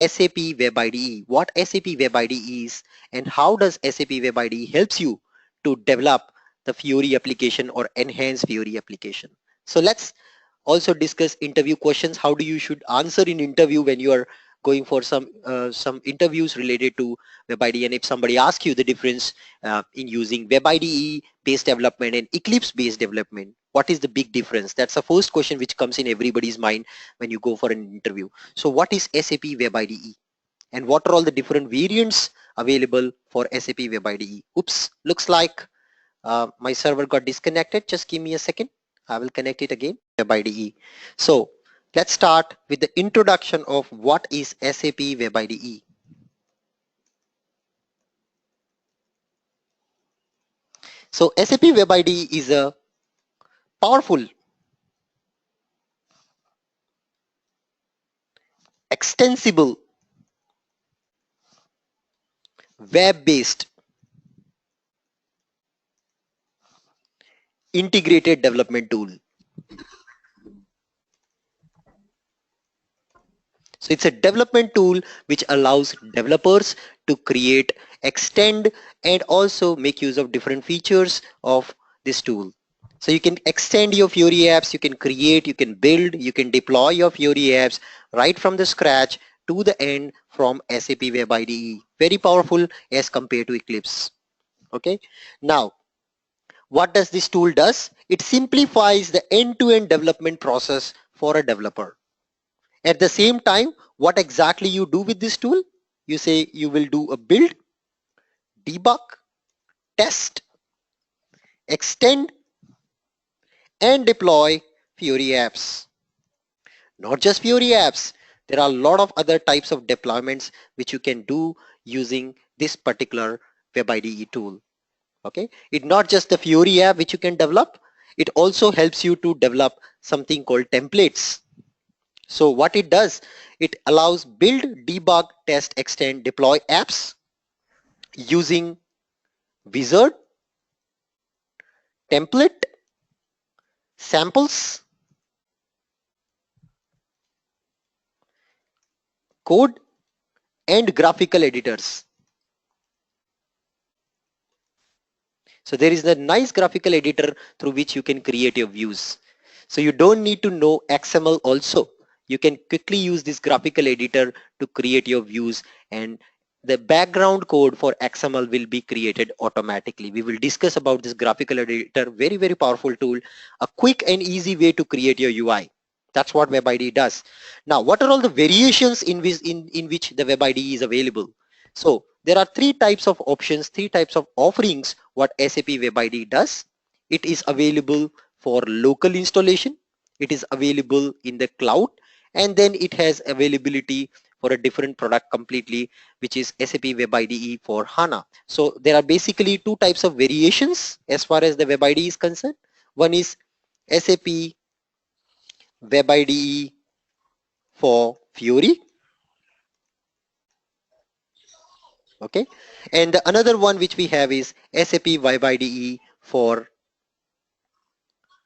SAP Web IDE, what SAP Web IDE is, and how does SAP Web IDE helps you to develop the Fiori application or enhance Fiori application. So let's also discuss interview questions. How do you should answer in interview when you are going for some interviews related to Web IDE, and if somebody asks you the difference in using Web IDE based development and Eclipse based development, what is the big difference? That's the first question which comes in everybody's mind when you go for an interview. So what is SAP Web IDE, and what are all the different variants available for SAP Web IDE? Oops, looks like my server got disconnected. Just give me a second. I will connect it again. Web IDE. So let's start with the introduction of what is SAP Web IDE. So SAP Web IDE is a powerful, extensible, web-based integrated development tool. So it's a development tool which allows developers to create, extend, and also make use of different features of this tool. So you can extend your Fiori apps, you can create, you can build, you can deploy your Fiori apps right from the scratch to the end from SAP Web IDE. Very powerful as compared to Eclipse. Okay. Now, what does this tool does? It simplifies the end-to-end development process for a developer. At the same time, what exactly you do with this tool? You say you will do a build, debug, test, extend, and deploy Fiori apps. Not just Fiori apps, there are a lot of other types of deployments which you can do using this particular Web IDE tool. Okay, it's not just the Fiori app which you can develop, it also helps you to develop something called templates. So what it does, it allows build, debug, test, extend, deploy apps using wizard, template, samples, code, and graphical editors. So there is a nice graphical editor through which you can create your views. So you don't need to know XML also. You can quickly use this graphical editor to create your views, and the background code for XML will be created automatically. We will discuss about this graphical editor, very, very powerful tool, a quick and easy way to create your UI. That's what Web IDE does. Now, what are all the variations in which the Web IDE is available? So there are three types of options, three types of offerings what SAP Web IDE does. It is available for local installation, it is available in the cloud, and then it has availability for a different product completely, which is SAP Web IDE for HANA. So there are basically two types of variations as far as the Web IDE is concerned. One is SAP Web IDE for Fiori, okay, and the another one which we have is SAP Web IDE for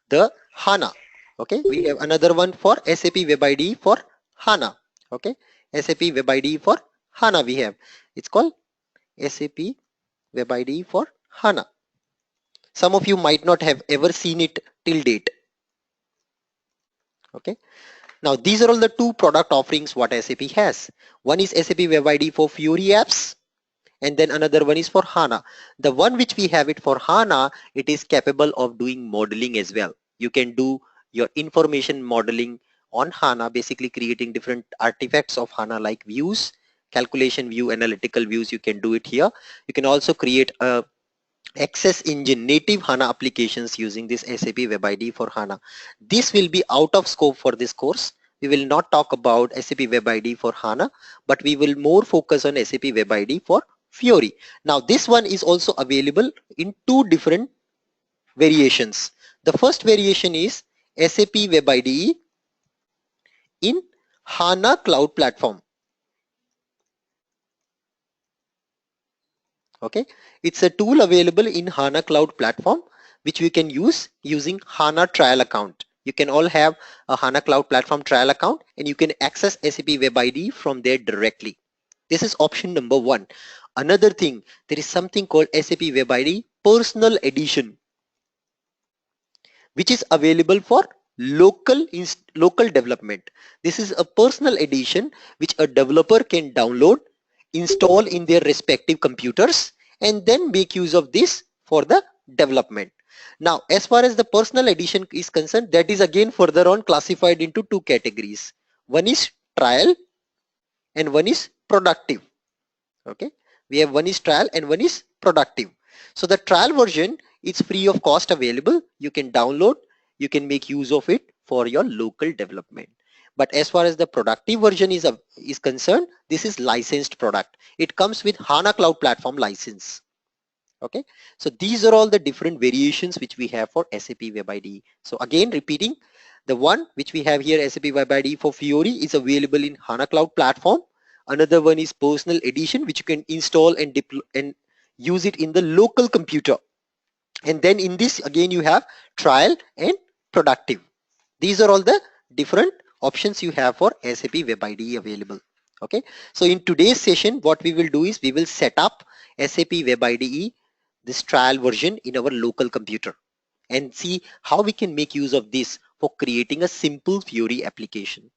the HANA. Okay, we have another one for SAP Web IDE for HANA. Okay, SAP Web IDE for HANA we have. It's called SAP Web IDE for HANA. Some of you might not have ever seen it till date. Okay, now these are all the two product offerings what SAP has. One is SAP Web IDE for Fiori apps, and then another one is for HANA. The one which we have it for HANA, it is capable of doing modeling as well. You can do your information modeling on HANA, basically creating different artifacts of HANA like views, calculation view, analytical views. You can do it here. You can also create a Access Engine native HANA applications using this SAP Web IDE for HANA. This will be out of scope for this course. We will not talk about SAP Web IDE for HANA, but we will more focus on SAP Web IDE for Fiori. Now this one is also available in two different variations. The first variation is SAP Web IDE in HANA Cloud Platform. Okay, it's a tool available in HANA Cloud Platform which we can use using HANA trial account. You can all have a HANA Cloud Platform trial account and you can access SAP Web IDE from there directly. This is option number one. Another thing, there is something called SAP Web IDE Personal Edition, which is available for local development. This is a personal edition which a developer can download, install in their respective computers, and then make use of this for the development. Now, as far as the personal edition is concerned, that is again further on classified into two categories. One is trial and one is productive. Okay, we have one is trial and one is productive. So the trial version is free of cost available. You can download, you can make use of it for your local development. But as far as the productive version is concerned, this is licensed product. It comes with HANA Cloud Platform license. Okay, so these are all the different variations which we have for SAP Web IDE. So again, repeating, the one which we have here, SAP Web IDE for Fiori, is available in HANA Cloud Platform. Another one is personal edition, which you can install and deploy and use it in the local computer. And then in this again you have trial and productive. These are all the different options you have for SAP Web IDE available. Okay, so in today's session what we will do is we will set up SAP Web IDE, this trial version, in our local computer and see how we can make use of this for creating a simple Fiori application.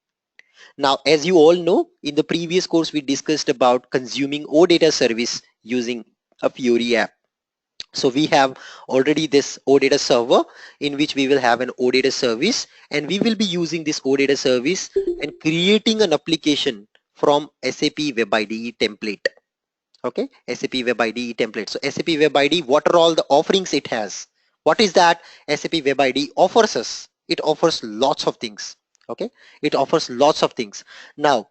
Now, as you all know, in the previous course we discussed about consuming OData service using a Fiori app. So we have already this OData server in which we will have an OData service, and we will be using this OData service and creating an application from SAP Web IDE template. Okay, SAP Web IDE template. So SAP Web IDE, what are all the offerings it has? What is that SAP Web IDE offers us? It offers lots of things. Okay, it offers lots of things. Now,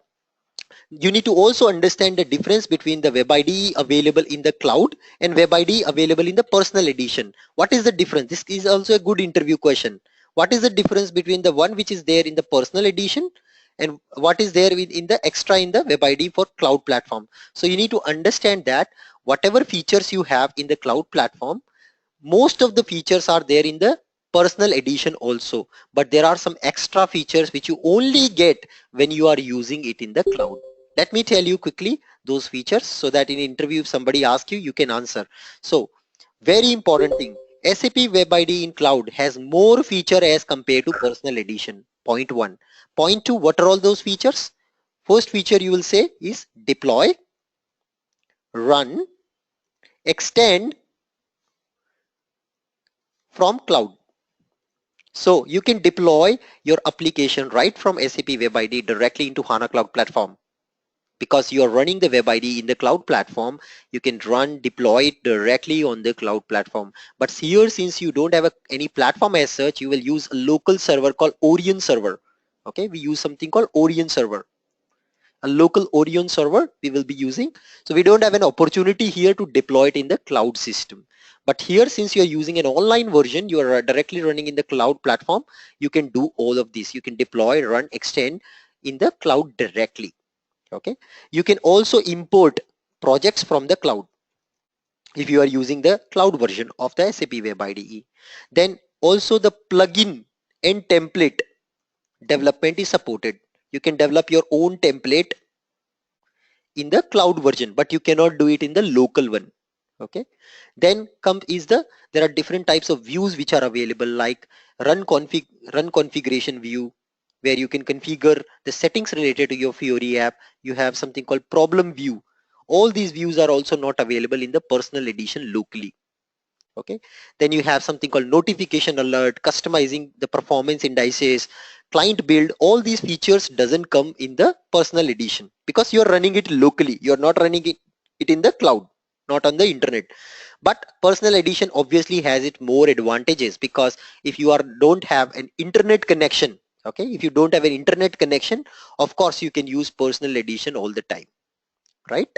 you need to also understand the difference between the Web IDE available in the cloud and Web IDE available in the personal edition. What is the difference? This is also a good interview question. What is the difference between the one which is there in the personal edition and what is there in the extra in the Web IDE for cloud platform? So you need to understand that whatever features you have in the cloud platform, most of the features are there in the personal edition also, but there are some extra features which you only get when you are using it in the cloud. Let me tell you quickly those features so that in interview if somebody asks you, you can answer. So very important thing, SAP Web IDE in cloud has more feature as compared to personal edition. Point one. Point two, what are all those features? First feature you will say is deploy, run, extend from cloud. So you can deploy your application right from SAP Web IDE directly into HANA Cloud Platform. Because you are running the Web IDE in the cloud platform, you can deploy it directly on the cloud platform. But here, since you don't have any platform as such, you will use a local server called Orion server. Okay, we use something called Orion server. A local Orion server we will be using. So we don't have an opportunity here to deploy it in the cloud system. But here, since you're using an online version, you are directly running in the cloud platform, you can do all of this. You can deploy, run, extend in the cloud directly. Okay. You can also import projects from the cloud if you are using the cloud version of the SAP Web IDE. Then also the plugin and template development is supported. You can develop your own template in the cloud version, but you cannot do it in the local one. Okay. Then there are different types of views which are available, like run configuration view, where you can configure the settings related to your Fiori app. You have something called problem view. All these views are also not available in the personal edition locally. Okay. Then you have something called notification alert, customizing the performance indices, client build. All these features doesn't come in the personal edition because you're running it locally. You're not running it in the cloud, not on the internet. But personal edition obviously has it more advantages, because if you don't have an internet connection, okay, if you don't have an internet connection, of course you can use personal edition all the time, right?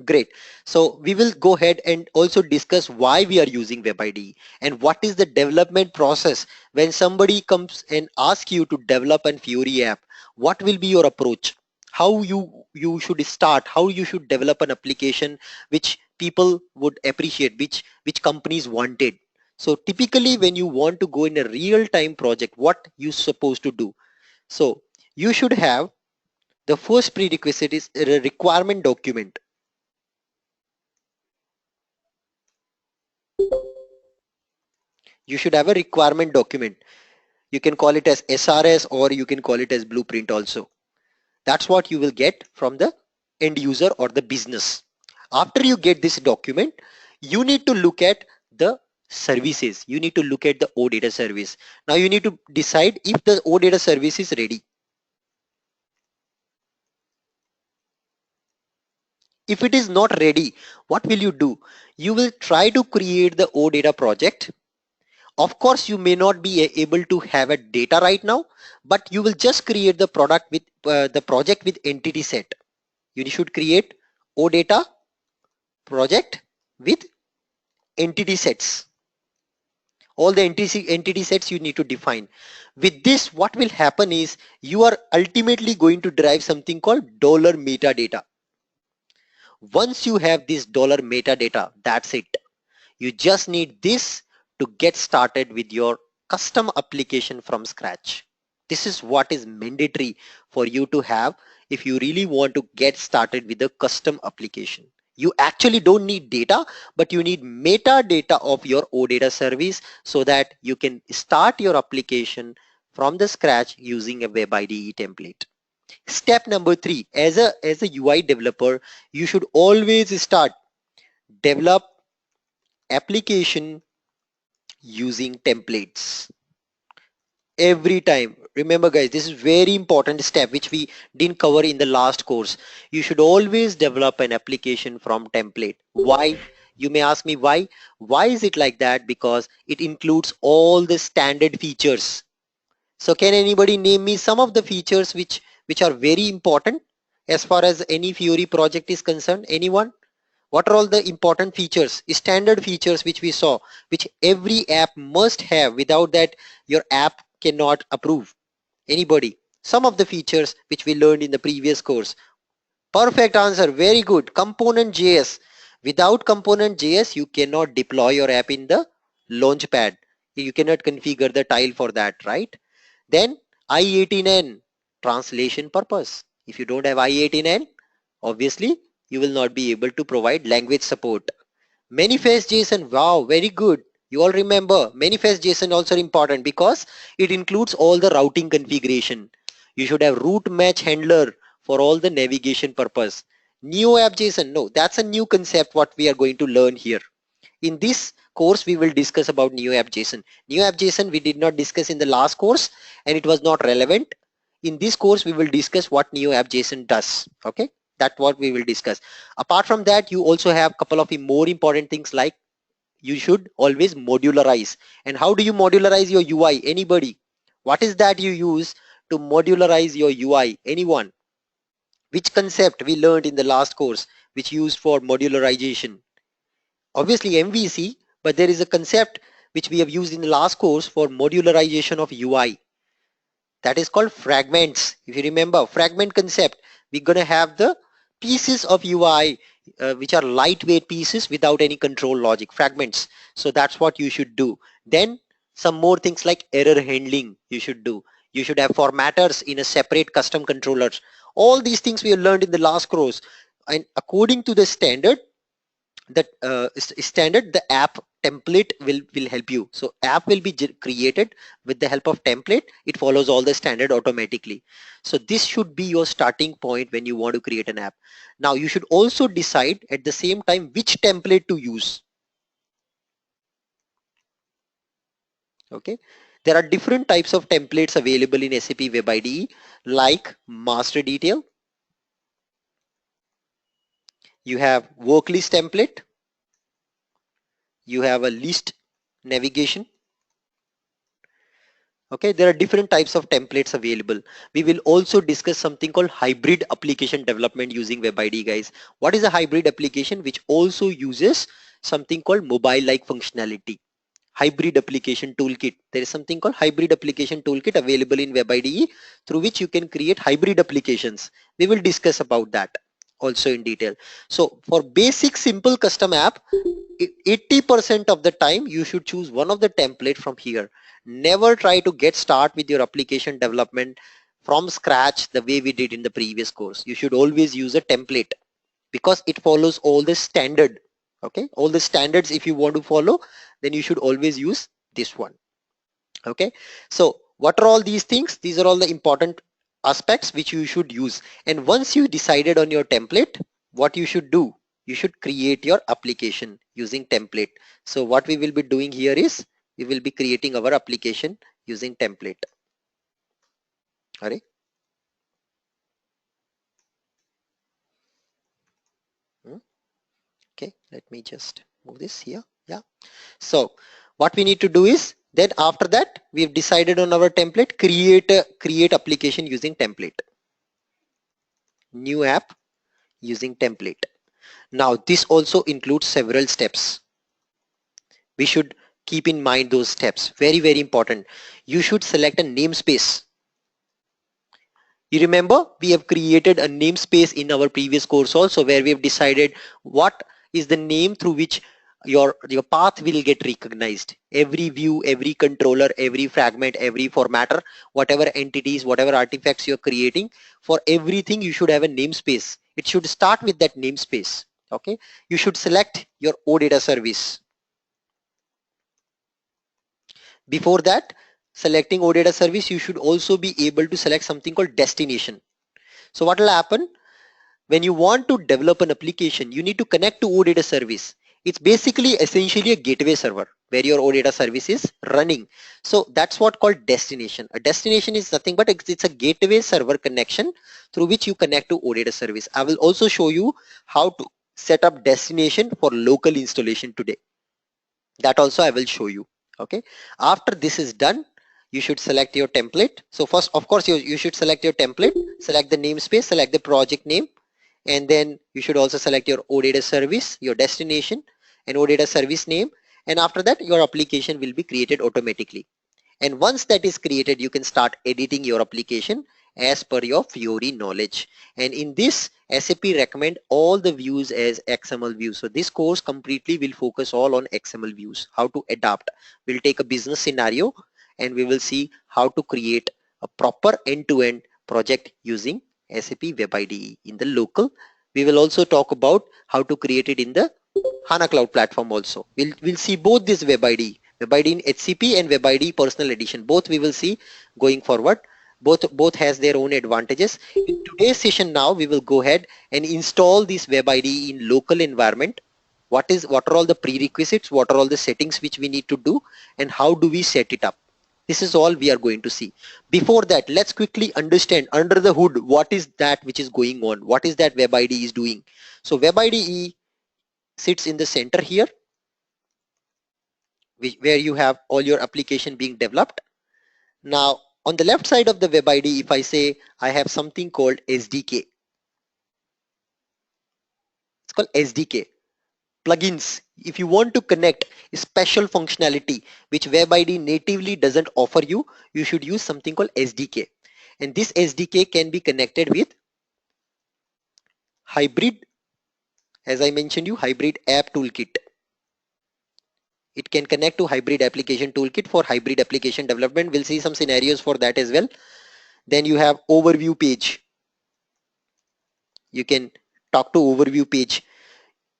Great. So we will go ahead and also discuss why we are using Web IDE and what is the development process when somebody comes and asks you to develop an Fiori app. What will be your approach? How you should start, how you should develop an application which people would appreciate, which companies wanted. So typically when you want to go in a real-time project, what you supposed to do? So you should have the first prerequisite is a requirement document. You should have a requirement document. You can call it as SRS or you can call it as blueprint also. That's what you will get from the end user or the business. After you get this document, you need to look at the services. You need to look at the OData service. Now you need to decide if the OData service is ready. If it is not ready, what will you do? You will try to create the OData project. Of course, you may not be able to have a data right now, but you will just create the product with the project with entity set. You should create OData project with entity sets. All the entity sets you need to define. With this, what will happen is you are ultimately going to derive something called dollar metadata. Once you have this dollar metadata, that's it. You just need this to get started with your custom application from scratch. This is what is mandatory for you to have if you really want to get started with a custom application. You actually don't need data, but you need metadata of your OData service so that you can start your application from the scratch using a Web IDE template. Step number 3, as a UI developer, you should always start develop application using templates every time. Remember guys, this is very important step which we didn't cover in the last course. You should always develop an application from template. Why? You may ask me why is it like that? Because it includes all the standard features. So can anybody name me some of the features which are very important as far as any Fiori project is concerned? Anyone? What are all the important features, standard features which we saw, which every app must have? Without that, your app cannot approve. Anybody? Some of the features which we learned in the previous course. Perfect answer. Very good. Component JS. Without component JS, you cannot deploy your app in the Launchpad. You cannot configure the tile for that, right? Then I18N, translation purpose. If you don't have I18N, obviously you will not be able to provide language support. Manifest JSON, wow, very good. You all remember manifest JSON also important because it includes all the routing configuration. You should have route match handler for all the navigation purpose. Neo app JSON, no, that's a new concept what we are going to learn here. In this course, we will discuss about Neo app JSON. Neo app JSON we did not discuss in the last course and it was not relevant. In this course, we will discuss what Neo app JSON does. Okay, that's what we will discuss. Apart from that, you also have a couple of more important things like you should always modularize. And how do you modularize your UI? Anybody? What is that you use to modularize your UI? Anyone? Which concept we learned in the last course which used for modularization? Obviously MVC, but there is a concept which we have used in the last course for modularization of UI. That is called fragments. If you remember fragment concept, we're going to have the pieces of UI which are lightweight pieces without any control logic, fragments. So that's what you should do. Then some more things like error handling you should do. You should have formatters in a separate custom controllers. All these things we have learned in the last course, and according to the standard, that standard, the app template will help you. So app will be created with the help of template. It follows all the standard automatically. So this should be your starting point when you want to create an app. Now you should also decide at the same time which template to use. Okay, there are different types of templates available in SAP Web IDE, like master detail. You have work list template. You have a list navigation. Okay, there are different types of templates available. We will also discuss something called hybrid application development using Web IDE, guys. What is a hybrid application? Which also uses something called mobile-like functionality. Hybrid application toolkit. There is something called hybrid application toolkit available in Web IDE through which you can create hybrid applications. We will discuss about that. also in detail. So for basic simple custom app, 80% of the time you should choose one of the template from here. Never try to get start with your application development from scratch the way we did in the previous course. You should always use a template because it follows all the standard. Okay, all the standards if you want to follow, then you should always use this one. Okay, so what are all these things? These are all the important aspects which you should use. And once you decided on your template, what you should do, you should create your application using template. So what we will be doing here is we will be creating our application using template. All right. Okay, let me just move this here. Yeah. So what we need to do is then after that we've decided on our template, create application using template. New app using template. Now this also includes several steps. We should keep in mind those steps. Very, very important. You should select a namespace. You remember we have created a namespace in our previous course also, where we have decided what is the name through which your path will get recognized. Every view, every controller, every fragment, every formatter, whatever entities, whatever artifacts you're creating, for everything you should have a namespace. It should start with that namespace. Okay, you should select your OData service. Before that, selecting OData service, you should also be able to select something called destination. So what will happen when you want to develop an application, you need to connect to OData service. It's basically essentially a gateway server where your OData service is running. So that's what called destination. A destination is nothing but it's a gateway server connection through which you connect to OData service. I will also show you how to set up destination for local installation today. That also I will show you. Okay, after this is done, you should select your template. So first, of course, you should select your template, select the namespace, select the project name, and then you should also select your OData service, your destination, and OData service name. And after that, your application will be created automatically. And once that is created, you can start editing your application as per your Fiori knowledge. And in this, SAP recommend all the views as XML views. So this course completely will focus all on XML views, how to adapt. We'll take a business scenario and we will see how to create a proper end-to-end project using SAP Web IDE in the local. We will also talk about how to create it in the HANA Cloud Platform also. We'll see both this Web IDE. Web IDE in HCP and Web IDE Personal Edition. Both we will see going forward. Both has their own advantages. In today's session now, we will go ahead and install this Web IDE in local environment. What are all the prerequisites? What are all the settings which we need to do? And how do we set it up? This is all we are going to see. Before that, let's quickly understand under the hood, what is that which is going on? What is that Web IDE is doing? So Web IDE sits in the center here, where you have all your application being developed. Now, on the left side of the Web IDE, if I say I have something called SDK, it's called SDK. Plugins. If you want to connect a special functionality which Web IDE natively doesn't offer you, you should use something called SDK. And this SDK can be connected with hybrid, as I mentioned you, hybrid app toolkit. It can connect to hybrid application toolkit for hybrid application development. We'll see some scenarios for that as well. Then you have overview page. You can talk to overview page.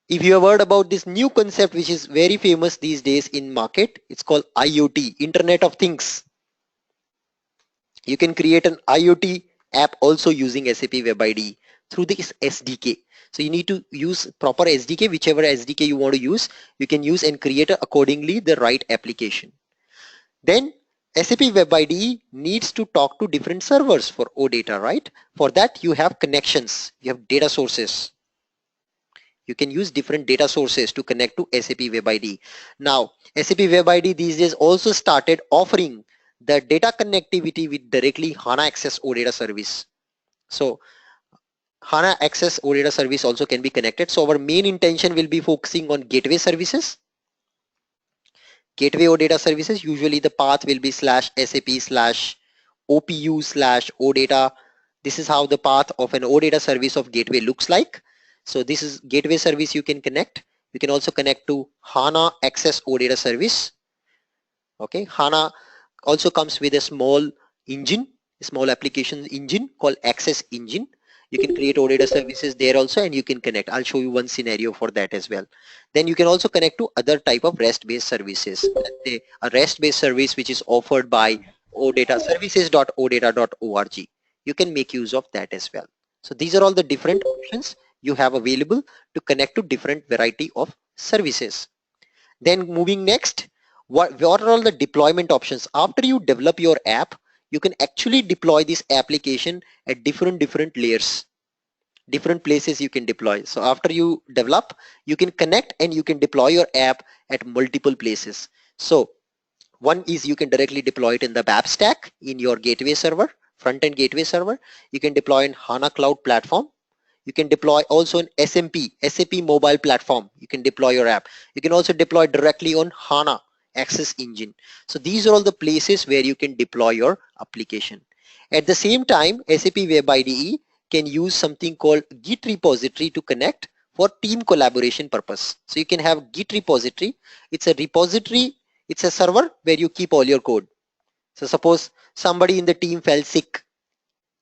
If you have heard about this new concept which is very famous these days in market, it's called IoT, Internet of Things. You can create an IoT app also using SAP Web IDE through this SDK. So you need to use proper SDK, whichever SDK you want to use, you can use and create accordingly the right application. Then SAP Web IDE needs to talk to different servers for OData, right? For that you have connections, you have data sources. You can use different data sources to connect to SAP Web IDE. Now, SAP Web IDE these days also started offering the data connectivity with directly HANA Access OData service. So HANA Access OData service also can be connected. So our main intention will be focusing on gateway services. Gateway OData services, usually the path will be /SAP/OPU/OData. This is how the path of an OData service of gateway looks like. So this is gateway service you can connect. You can also connect to HANA Access OData service. Okay, HANA also comes with a small engine, a small application engine called Access Engine. You can create OData services there also, and you can connect. I'll show you one scenario for that as well. Then you can also connect to other type of REST-based services. Let's say a REST-based service which is offered by OData services.odata.org. You can make use of that as well. So these are all the different options you have available to connect to different variety of services. Then moving next, what are all the deployment options? After you develop your app, you can actually deploy this application at different layers, different places you can deploy. So after you develop, you can connect and you can deploy your app at multiple places. So one is you can directly deploy it in the BAP stack in your gateway server, front-end gateway server. You can deploy in HANA Cloud Platform. You can deploy also in SMP, SAP mobile platform. You can deploy your app. You can also deploy directly on HANA Access Engine. So these are all the places where you can deploy your application. At the same time, SAP Web IDE can use something called Git repository to connect for team collaboration purpose. So you can have Git repository. It's a repository, it's a server where you keep all your code. So suppose somebody in the team fell sick,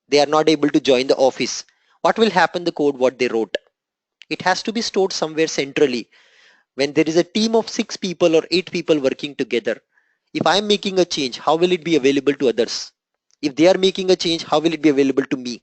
they are not able to join the office. What will happen the code what they wrote? It has to be stored somewhere centrally. When there is a team of 6 people or 8 people working together, if I am making a change, how will it be available to others? If they are making a change, how will it be available to me?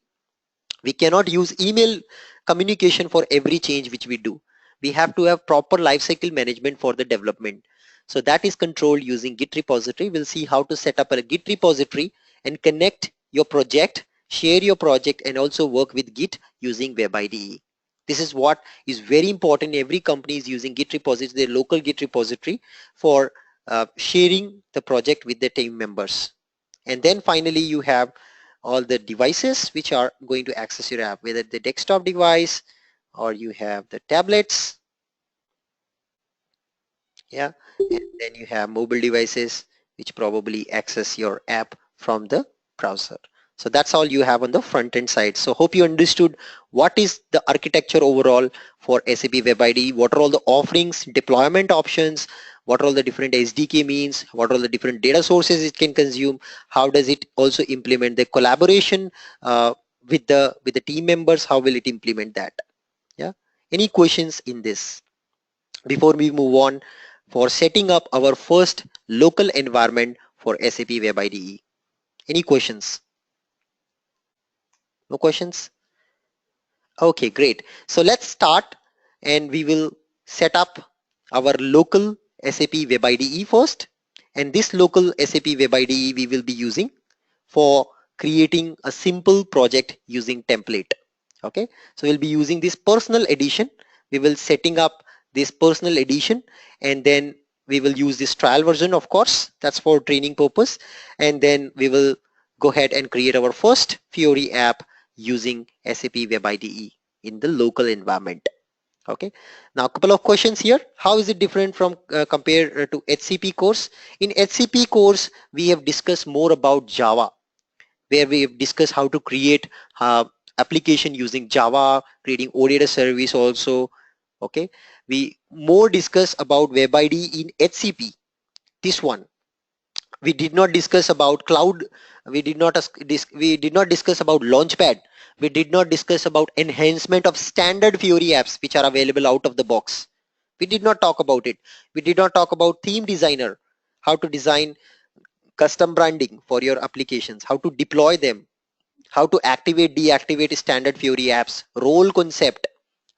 We cannot use email communication for every change which we do. We have to have proper lifecycle management for the development. So that is controlled using Git repository. We'll see how to set up a Git repository and connect your project, share your project, and also work with Git using Web IDE. This is what is very important. Every company is using Git repository, their local Git repository, for sharing the project with the team members. And then finally you have all the devices which are going to access your app, whether the desktop device or you have the tablets, yeah, and then you have mobile devices which probably access your app from the browser. So that's all you have on the front end side. So hope you understood what is the architecture overall for SAP Web IDE, what are all the offerings, deployment options, what are all the different SDK means, what are all the different data sources it can consume, how does it also implement the collaboration with the team members, how will it implement that? Yeah. Any questions in this before we move on for setting up our first local environment for SAP Web IDE? Any questions? No questions? Okay, great. So let's start and we will set up our local SAP Web IDE first. And this local SAP Web IDE we will be using for creating a simple project using template. Okay, so we'll be using this personal edition. We will setting up this personal edition, and then we will use this trial version, of course, that's for training purpose. And then we will go ahead and create our first Fiori app using SAP Web IDE in the local environment. Okay, now a couple of questions here. How is it different from compared to HCP course? In HCP course, we have discussed more about Java, where we have discussed how to create application using Java, creating OData service also. Okay, we more discuss about Web IDE in HCP. This one we did not discuss about cloud. We did not discuss about Launchpad. We did not discuss about enhancement of standard Fiori apps which are available out of the box. We did not talk about it. We did not talk about theme designer, how to design custom branding for your applications, how to deploy them, how to activate, deactivate standard Fiori apps, role concept,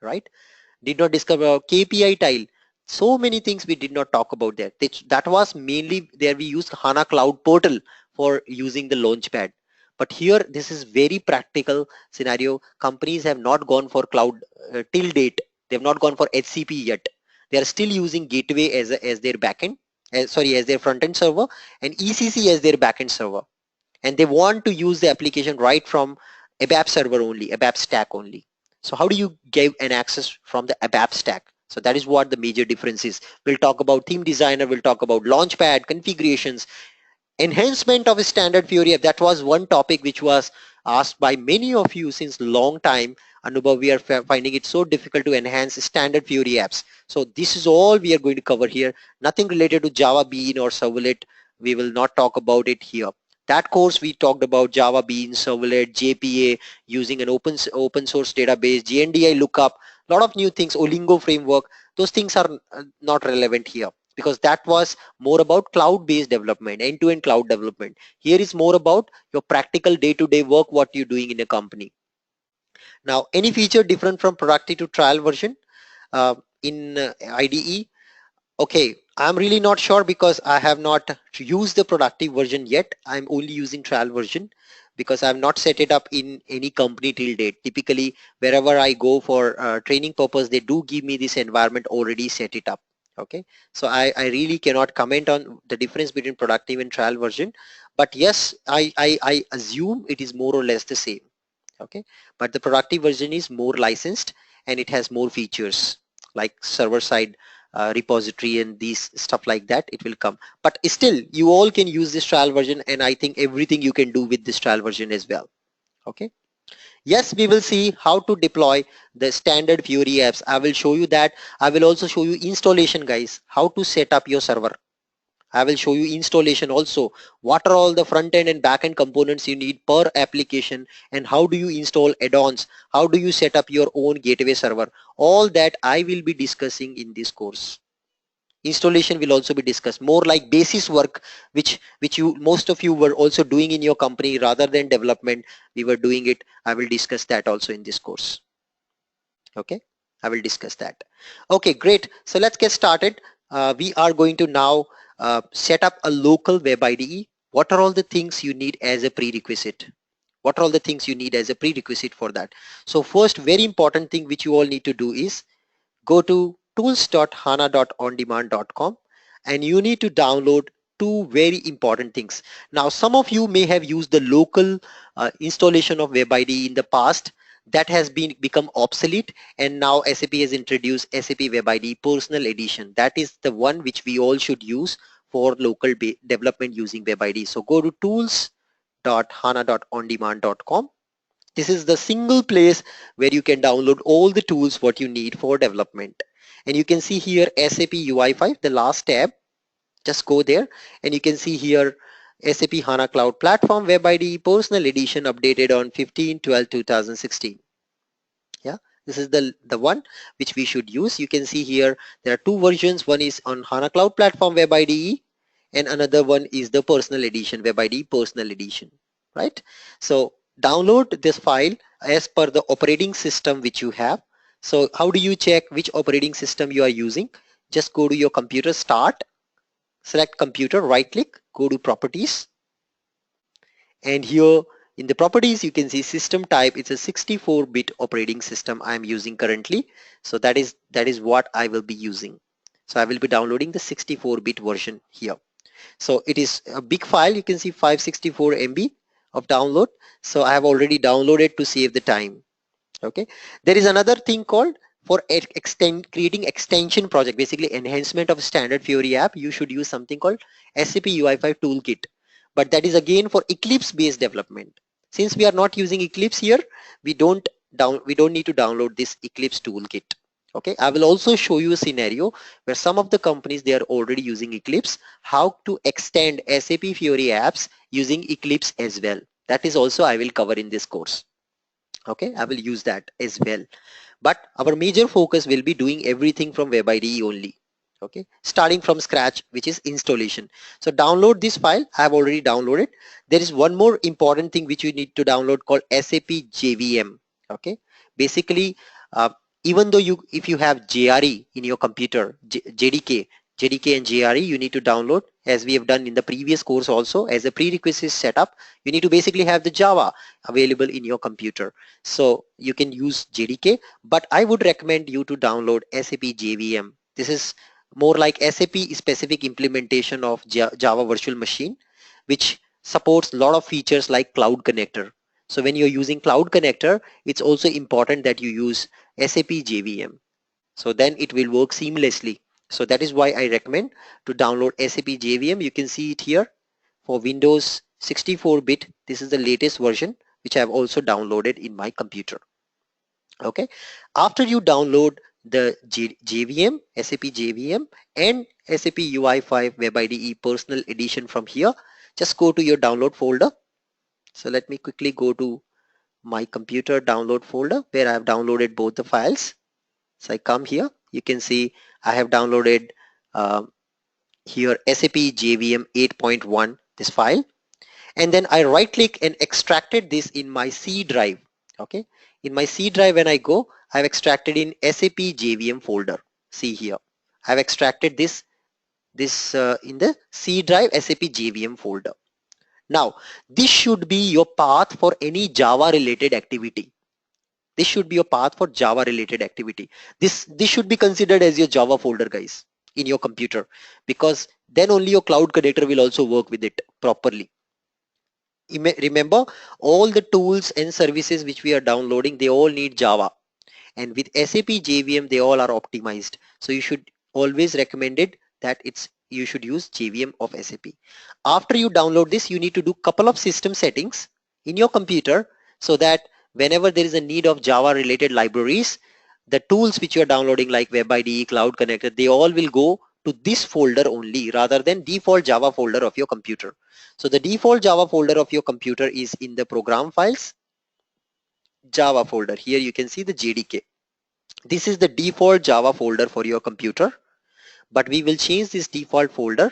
right? Did not discover KPI tile. So many things we did not talk about there. That was mainly there we used HANA Cloud Portal for using the Launchpad. But here this is very practical scenario. Companies have not gone for cloud till date. They have not gone for HCP yet. They are still using Gateway as their backend, as their front end server, and ECC as their backend server. And they want to use the application right from ABAP server only, ABAP stack only. So how do you give an access from the ABAP stack? So that is what the major difference is. We'll talk about theme designer, we'll talk about Launchpad, configurations, enhancement of a standard Fiori app. That was one topic which was asked by many of you since long time Anubhav, we are finding it so difficult to enhance standard Fiori apps. So this is all we are going to cover here. Nothing related to Java Bean or Servlet. We will not talk about it here. That course we talked about Java Bean, Servlet, JPA, using an open source database, JNDI lookup, lot of new things, Olingo framework. Those things are not relevant here because that was more about cloud-based development, end-to-end cloud development. Here is more about your practical day-to-day work, what you're doing in a company. Now, any feature different from productive to trial version in IDE? Okay, I'm really not sure because I have not used the productive version yet. I'm only using trial version because I've not set it up in any company till date. Typically, wherever I go for training purpose, they do give me this environment already set it up. Okay, so I really cannot comment on the difference between productive and trial version. But yes, I assume it is more or less the same. Okay, but the productive version is more licensed and it has more features like server side repository and these stuff like that. It will come, but still you all can use this trial version, and I think everything you can do with this trial version as well. Okay, yes, we will see how to deploy the standard Fiori apps. I will show you that. I will also show you installation, guys, how to set up your server. I will show you installation also. What are all the front end and back end components you need per application, and how do you install add-ons? How do you set up your own gateway server? All that I will be discussing in this course. Installation will also be discussed, more like basis work, which you most of you were also doing in your company rather than development. We were doing it. I will discuss that also in this course. Okay, I will discuss that. Okay, great. So let's get started. We are going to now set up a local web IDE. What are all the things you need as a prerequisite? What are all the things you need as a prerequisite for that? So first, very important thing which you all need to do is go to tools.hana.ondemand.com and you need to download two very important things. Now, some of you may have used the local installation of WebIDE in the past. That has become obsolete, and now SAP has introduced SAP WebIDE Personal Edition. That is the one which we all should use for local development using WebIDE. So go to tools.hana.ondemand.com. This is the single place where you can download all the tools what you need for development. And you can see here SAP UI5, the last tab. Just go there and you can see here SAP HANA Cloud Platform Web IDE Personal Edition updated on 15/12/2016. Yeah, this is the one which we should use. You can see here there are two versions. One is on HANA Cloud Platform Web IDE and another one is the Personal Edition, Web IDE Personal Edition, right? So download this file as per the operating system which you have. So how do you check which operating system you are using? Just go to your computer, start, select computer, right click, go to properties, and here in the properties you can see system type. It's a 64-bit operating system I'm using currently, so that is what I will be using. So I will be downloading the 64-bit version here. So it is a big file. You can see 564 MB of download. So I have already downloaded to save the time. Okay, there is another thing called for creating extension project, basically enhancement of standard Fiori app. You should use something called SAP UI5 toolkit, but that is again for Eclipse based development. Since we are not using Eclipse here, we don't need to download this Eclipse toolkit. Okay, I will also show you a scenario where some of the companies, they are already using Eclipse, how to extend SAP Fiori apps using Eclipse as well. That is also I will cover in this course. Okay, I will use that as well, but our major focus will be doing everything from WebIDE only. Okay, starting from scratch, which is installation. So download this file. I have already downloaded. There is one more important thing which you need to download called SAP JVM. Okay, basically even though if you have JRE in your computer, JDK and JRE, you need to download, as we have done in the previous course also. As a prerequisite setup, you need to basically have the Java available in your computer. So you can use JDK, but I would recommend you to download SAP JVM. This is more like SAP specific implementation of Java Virtual Machine, which supports a lot of features like Cloud Connector. So when you're using Cloud Connector, it's also important that you use SAP JVM. So then it will work seamlessly. So that is why I recommend to download SAP JVM. You can see it here for Windows 64-bit. This is the latest version which I have also downloaded in my computer. Okay, after you download the JVM, SAP JVM and SAP UI5 Web IDE Personal Edition from here, just go to your download folder. So let me quickly go to my computer download folder where I have downloaded both the files. So I come here, you can see I have downloaded here SAP JVM 8.1, this file, and then I right click and extracted this in my C drive. Okay, in my C drive when I go, I've extracted in SAP JVM folder. See here, I've extracted this in the C drive SAP JVM folder. Now this should be your path for any Java related activity. This should be your path for Java related activity. This should be considered as your Java folder, guys, in your computer, because then only your cloud connector will also work with it properly. Remember, all the tools and services which we are downloading, they all need Java, and with SAP JVM they all are optimized. So you should always recommend it that you should use JVM of SAP. After you download this, you need to do couple of system settings in your computer so that whenever there is a need of Java related libraries, the tools which you are downloading like Web IDE, Cloud Connector, they all will go to this folder only rather than default Java folder of your computer. So the default Java folder of your computer is in the program files Java folder. Here you can see the JDK. This is the default Java folder for your computer, but we will change this default folder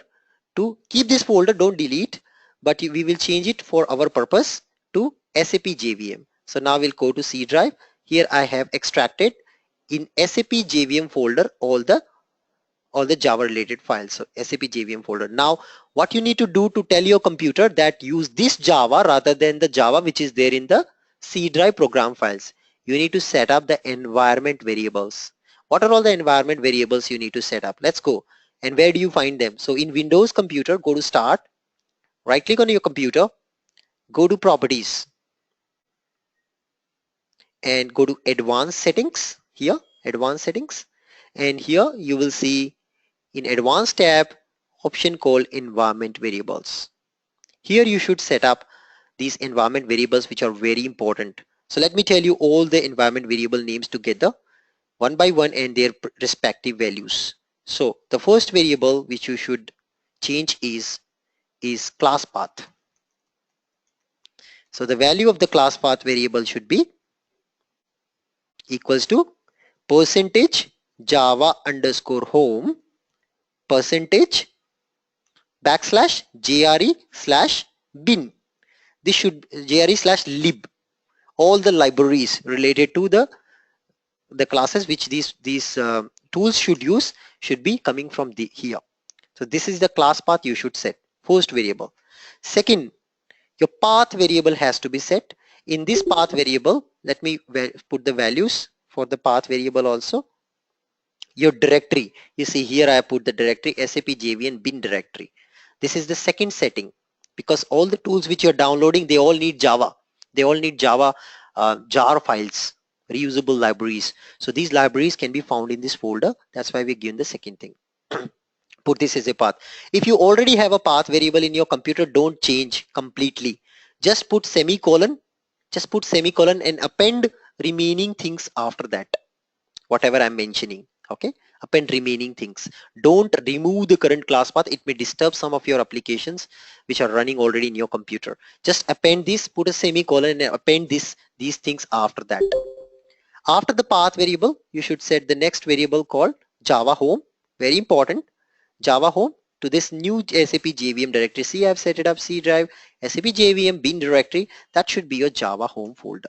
to keep this folder, don't delete, but we will change it for our purpose to SAP JVM. So now we'll go to C drive. Here I have extracted in SAP JVM folder all the Java related files. So SAP JVM folder. Now what you need to do to tell your computer that use this Java rather than the Java which is there in the C drive program files, you need to set up the environment variables. What are all the environment variables you need to set up? Let's go. And where do you find them? So in Windows computer, go to start, right click on your computer, go to properties and go to advanced settings. Here advanced settings, and here you will see in advanced tab option called environment variables. Here you should set up these environment variables which are very important. So let me tell you all the environment variable names together one by one and their respective values. So the first variable which you should change is class path. So the value of the class path variable should be equals to percentage java underscore home percentage backslash jre slash bin. This should jre slash lib. All the libraries related to the classes which these tools should use should be coming from here. So this is the class path you should set, first variable. Second, your path variable has to be set. In this path variable, let me put the values for the path variable also. Your directory, you see here I put the directory SAP JVM bin directory. This is the second setting, because all the tools which you're downloading, they all need Java. They all need Java jar files, reusable libraries. So these libraries can be found in this folder. That's why we're given the second thing. Put this as a path. If you already have a path variable in your computer, don't change completely. Just put semicolon. Just put semicolon and append remaining things after that. Whatever I'm mentioning. Okay, append remaining things. Don't remove the current class path. It may disturb some of your applications which are running already in your computer. Just append this, put a semicolon and append these things after that. After the path variable, you should set the next variable called Java home. Very important. Java home to this new SAP JVM directory. See, I've set it up C drive, SAP JVM bin directory. That should be your Java home folder.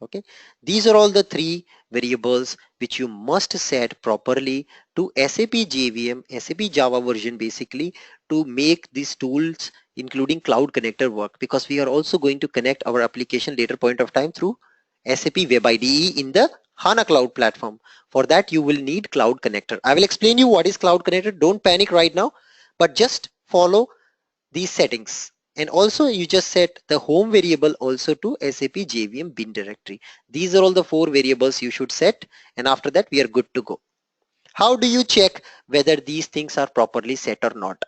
Okay, these are all the three variables which you must set properly to SAP JVM, SAP Java version basically, to make these tools including Cloud Connector work, because we are also going to connect our application later point of time through SAP Web IDE in the HANA Cloud platform. For that you will need Cloud Connector. I will explain you what is Cloud Connector. Don't panic right now, but just follow these settings. And also you just set the home variable also to SAP JVM bin directory. These are all the four variables you should set, and after that we are good to go. How do you check whether these things are properly set or not?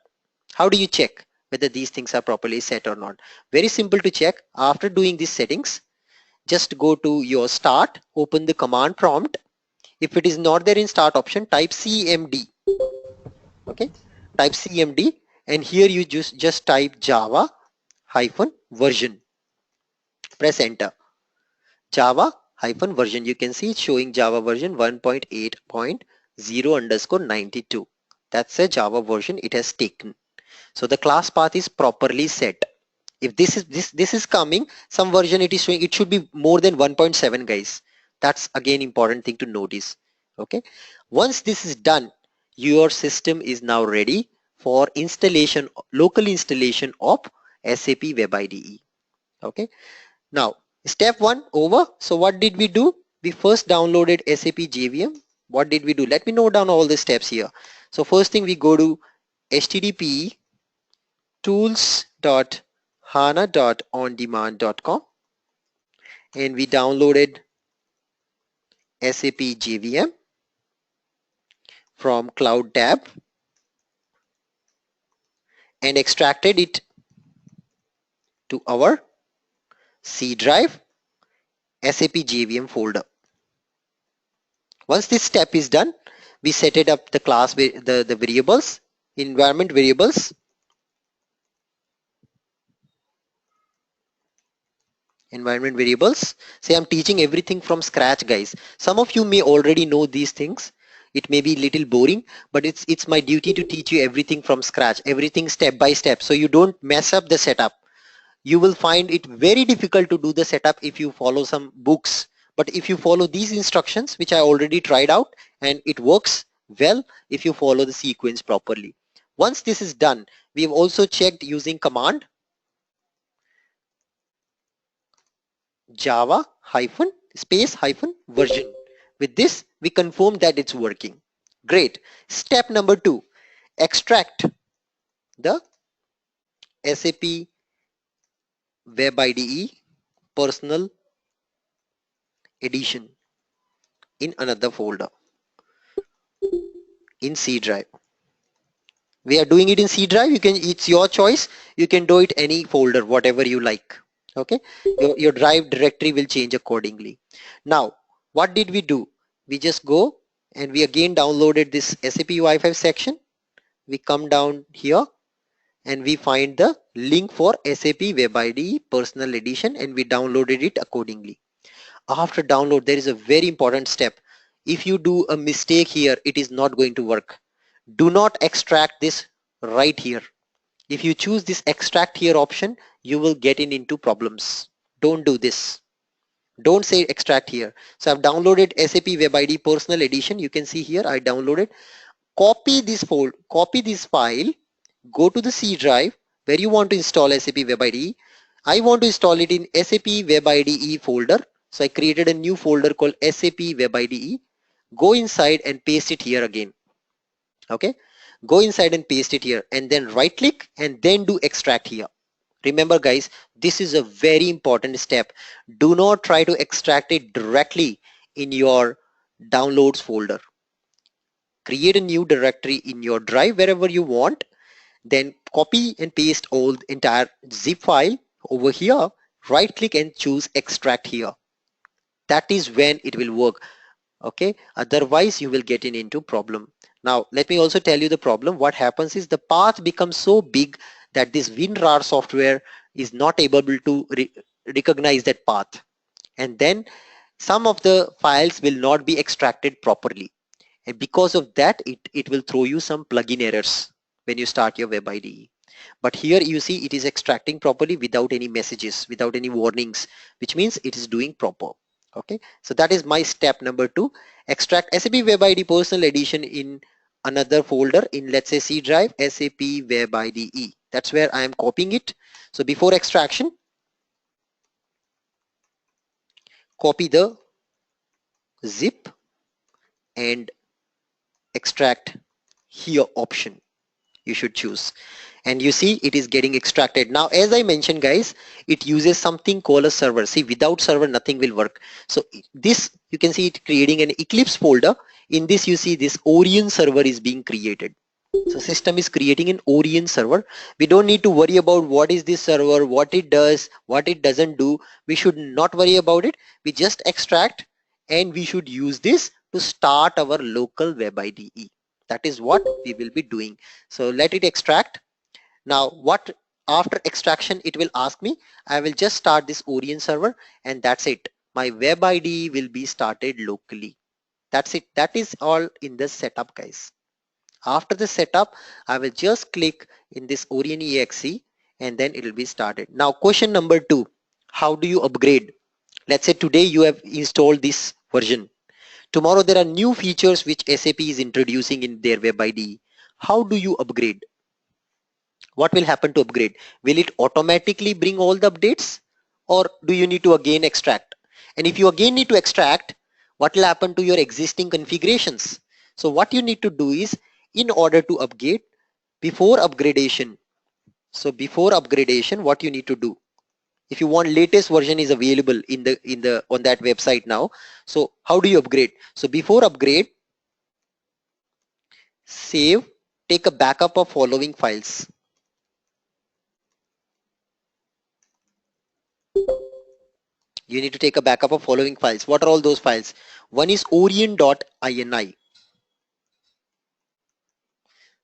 How do you check whether these things are properly set or not? Very simple to check. After doing these settings, just go to your start, open the command prompt. If it is not there in start option, type cmd. Okay, type cmd, and here you just type java hyphen version. Press enter. Java hyphen version. You can see it's showing Java version 1.8.0_92. That's a Java version it has taken. So the class path is properly set. If this is coming, some version it is showing, it should be more than 1.7, guys. That's again important thing to notice. Okay. Once this is done, your system is now ready for installation, local installation of SAP Web IDE. Okay. Now, step 1 over. So what did we do? We first downloaded SAP JVM. What did we do? Let me note down all the steps here. So first thing, we go to http tools.hana.ondemand.com, and we downloaded SAP JVM from Cloud tab and extracted it to our C drive SAP JVM folder. Once this step is done, we set it up the class, the variables, environment variables. Environment variables. Say I'm teaching everything from scratch, guys. Some of you may already know these things. It may be a little boring, but it's my duty to teach you everything from scratch, everything step by step, so you don't mess up the setup. You will find it very difficult to do the setup if you follow some books. But if you follow these instructions, which I already tried out, and it works well if you follow the sequence properly. Once this is done, we have also checked using command Java hyphen space hyphen version. With this, we confirm that it's working. Great. Step number 2, extract the SAP Web IDE personal edition in another folder in C drive. We are doing it in C drive. It's your choice. You can do it any folder, whatever you like. Okay, your drive directory will change accordingly. Now, what did we do? We just go and we again downloaded this SAP Wi-Fi section. We come down here and we find the link for SAP Web IDE personal edition, and we downloaded it accordingly. After download, there is a very important step. If you do a mistake here, it is not going to work. Do not extract this right here. If you choose this extract here option, you will get into problems. Don't do this. Don't say extract here. So I've downloaded SAP Web IDE personal edition. You can see here I downloaded. Copy this file, go to the C drive where you want to install SAP Web IDE. I want to install it in SAP Web IDE folder. So I created a new folder called SAP Web IDE. Go inside and paste it here again. Okay, go inside and paste it here, and then right click and then do extract here. Remember guys, this is a very important step. Do not try to extract it directly in your downloads folder. Create a new directory in your drive wherever you want, then copy and paste all the entire zip file over here, right click and choose extract here. That is when it will work. Okay, otherwise you will get into problem. Now let me also tell you the problem. What happens is the path becomes so big that this WinRAR software is not able to recognize that path, and then some of the files will not be extracted properly, and because of that it will throw you some plugin errors when you start your Web IDE. But here you see it is extracting properly without any messages, without any warnings, which means it is doing proper. Okay, so that is my step number 2. Extract SAP Web IDE personal edition in another folder in, let's say, C drive, SAP Web IDE. That's where I am copying it. So before extraction, copy the zip and extract here option you should choose, and you see it is getting extracted. Now as I mentioned guys, it uses something called a server. See, without server nothing will work. So this, you can see it creating an Eclipse folder. In this you see this Orion server is being created. So system is creating an Orion server. We don't need to worry about what is this server, what it does, what it doesn't do. We should not worry about it. We just extract and we should use this to start our local web IDE. That is what we will be doing. So let it extract. Now what after extraction it will ask me, I will just start this Orion server and that's it. My web IDE will be started locally. That's it. That is all in the setup, guys. After the setup, I will just click in this Orion exe and then it will be started. Now question number 2, how do you upgrade? Let's say today you have installed this version. Tomorrow there are new features which SAP is introducing in their web IDE. How do you upgrade? What will happen to upgrade? Will it automatically bring all the updates or do you need to again extract? And if you again need to extract, what will happen to your existing configurations? So what you need to do is, in order to upgrade, before upgradation, what you need to do, if you want latest version is available on that website now. So how do you upgrade? So before upgrade, save, take a backup of following files. You need to take a backup of following files. What are all those files? One is orion.ini.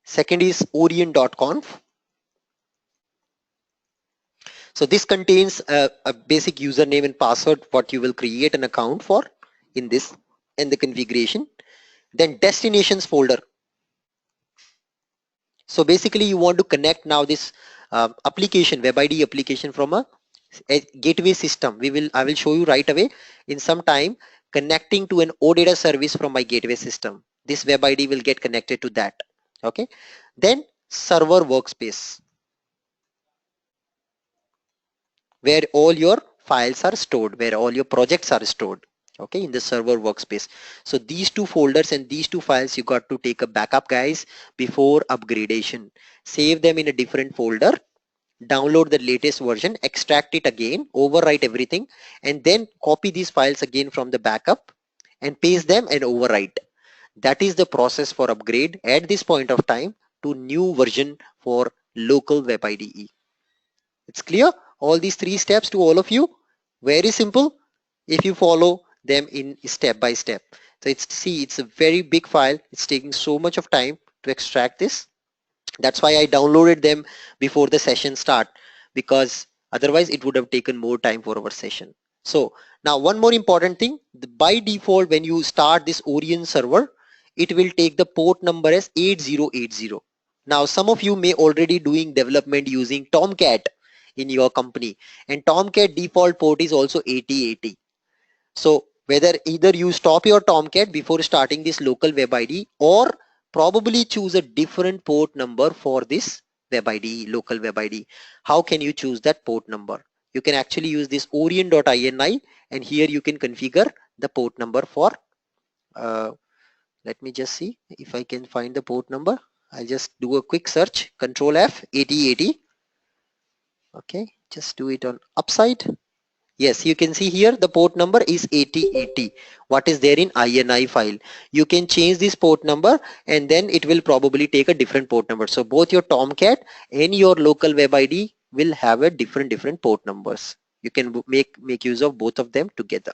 Second is orion.conf. So this contains a basic username and password, what you will create an account for in this and the configuration. Then destinations folder. So basically you want to connect now this application, web ID application from a gateway system. I will show you right away in some time, connecting to an OData service from my gateway system. This web ID will get connected to that. Okay. Then server workspace, where all your files are stored, where all your projects are stored. Okay, in the server workspace. So these two folders and these two files you got to take a backup, guys, before upgradation. Save them in a different folder, download the latest version, extract it again, overwrite everything, and then copy these files again from the backup and paste them and overwrite. That is the process for upgrade at this point of time to new version for local web IDE. It's clear? All these 3 steps to all of you. Very simple if you follow them in step by step. So it's a very big file. It's taking so much of time to extract this. That's why I downloaded them before the session start, because otherwise it would have taken more time for our session. So now one more important thing, by default when you start this Orion server, it will take the port number as 8080. Now some of you may already doing development using Tomcat in your company, and Tomcat default port is also 8080. So whether either you stop your Tomcat before starting this local web ID, or probably choose a different port number for this web ID, local web ID. How can you choose that port number? You can actually use this orion.ini, and here you can configure the port number for, let me just see if I can find the port number. I'll just do a quick search, Control F, 8080. Okay, just do it on upside. Yes, you can see here the port number is 8080. What is there in INI file? You can change this port number and then it will probably take a different port number. So both your Tomcat and your local web ID will have a different port numbers. You can make use of both of them together.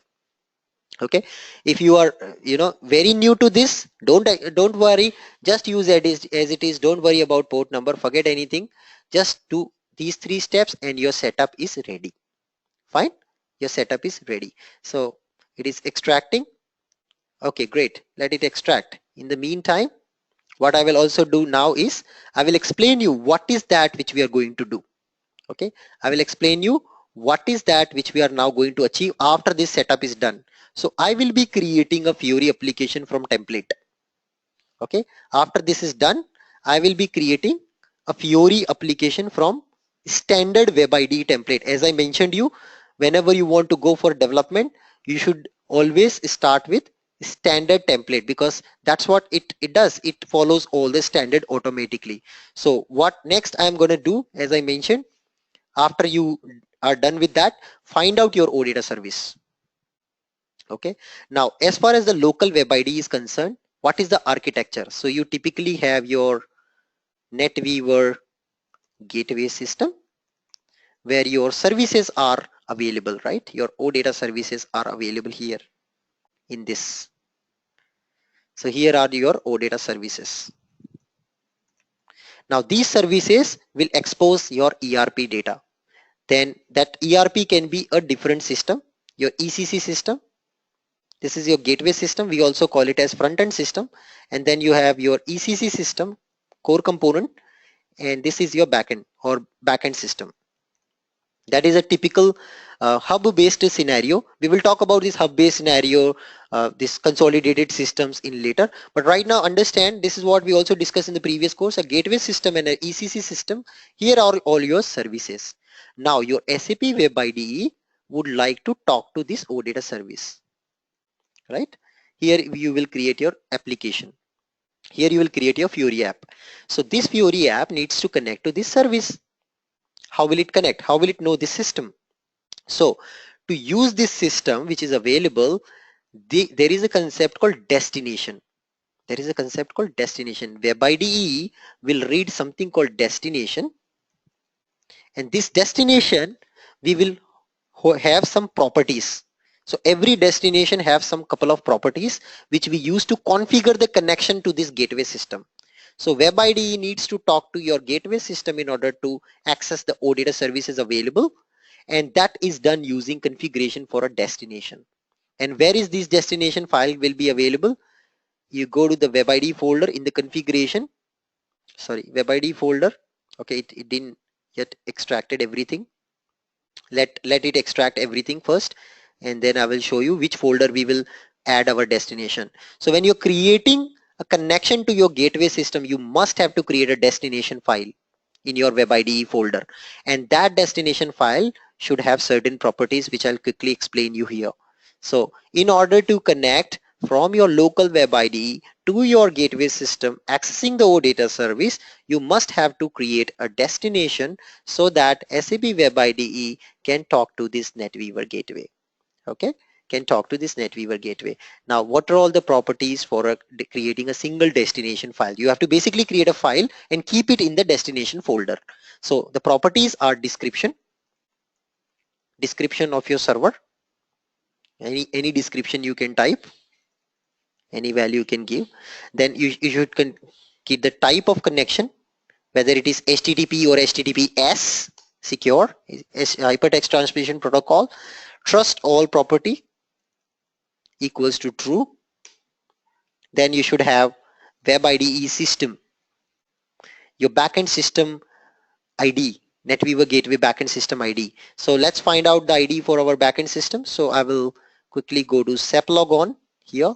Okay, if you are very new to this, don't worry, just use it as it is. Don't worry about port number, forget anything. Just do these 3 steps and your setup is ready. Fine, your setup is ready. So it is extracting. Okay, great, let it extract. In the meantime, what I will also do now is I will explain you what is that which we are going to do. Okay, I will explain you what is that which we are now going to achieve after this setup is done. So I will be creating a Fiori application from template. Okay, after this is done, I will be creating a Fiori application from standard web ID template. As I mentioned you, whenever you want to go for development, you should always start with standard template, because that's what it does. It follows all the standard automatically. So what next I'm going to do, as I mentioned, after you are done with that, find out your OData service. Okay, now as far as the local web ID is concerned, what is the architecture? So you typically have your NetWeaver gateway system where your services are available, right? Your OData services are available here in this. So here are your OData services. Now these services will expose your ERP data. Then that ERP can be a different system, your ECC system. This is your gateway system. We also call it as front-end system. And then you have your ECC system, core component, and this is your backend or backend system. That is a typical hub-based scenario. We will talk about this hub-based scenario, this consolidated systems in later. But right now, understand this is what we also discussed in the previous course: a gateway system and an ECC system. Here are all your services. Now, your SAP Web IDE would like to talk to this OData service, right? Here you will create your application. Here you will create your Fiori app. So this Fiori app needs to connect to this service. How will it connect? How will it know this system? So to use this system which is available, there is a concept called destination. There is a concept called destination. Web IDE will read something called destination, and this destination we will have some properties. So every destination have some couple of properties which we use to configure the connection to this gateway system. So Web IDE needs to talk to your gateway system in order to access the OData services available, and that is done using configuration for a destination. And where is this destination file will be available? You go to the Web IDE folder in the configuration, Web IDE folder. Okay, it didn't yet extracted everything. Let it extract everything first, and then I will show you which folder we will add our destination. So when you're creating a connection to your gateway system, you must have to create a destination file in your Web IDE folder, and that destination file should have certain properties which I'll quickly explain you here. So in order to connect from your local Web IDE to your gateway system accessing the OData service, you must have to create a destination so that SAP Web IDE can talk to this NetWeaver gateway. Okay, can talk to this NetWeaver gateway. Now, what are all the properties for creating a single destination file? You have to basically create a file and keep it in the destination folder. So the properties are description of your server, any description you can type, any value you can give. Then you should keep the type of connection, whether it is HTTP or HTTPS, secure, hypertext transmission protocol. Trust all property equals to true. Then you should have Web IDE system, your backend system ID, NetWeaver gateway backend system ID. So let's find out the ID for our backend system. So I will quickly go to SAP logon here.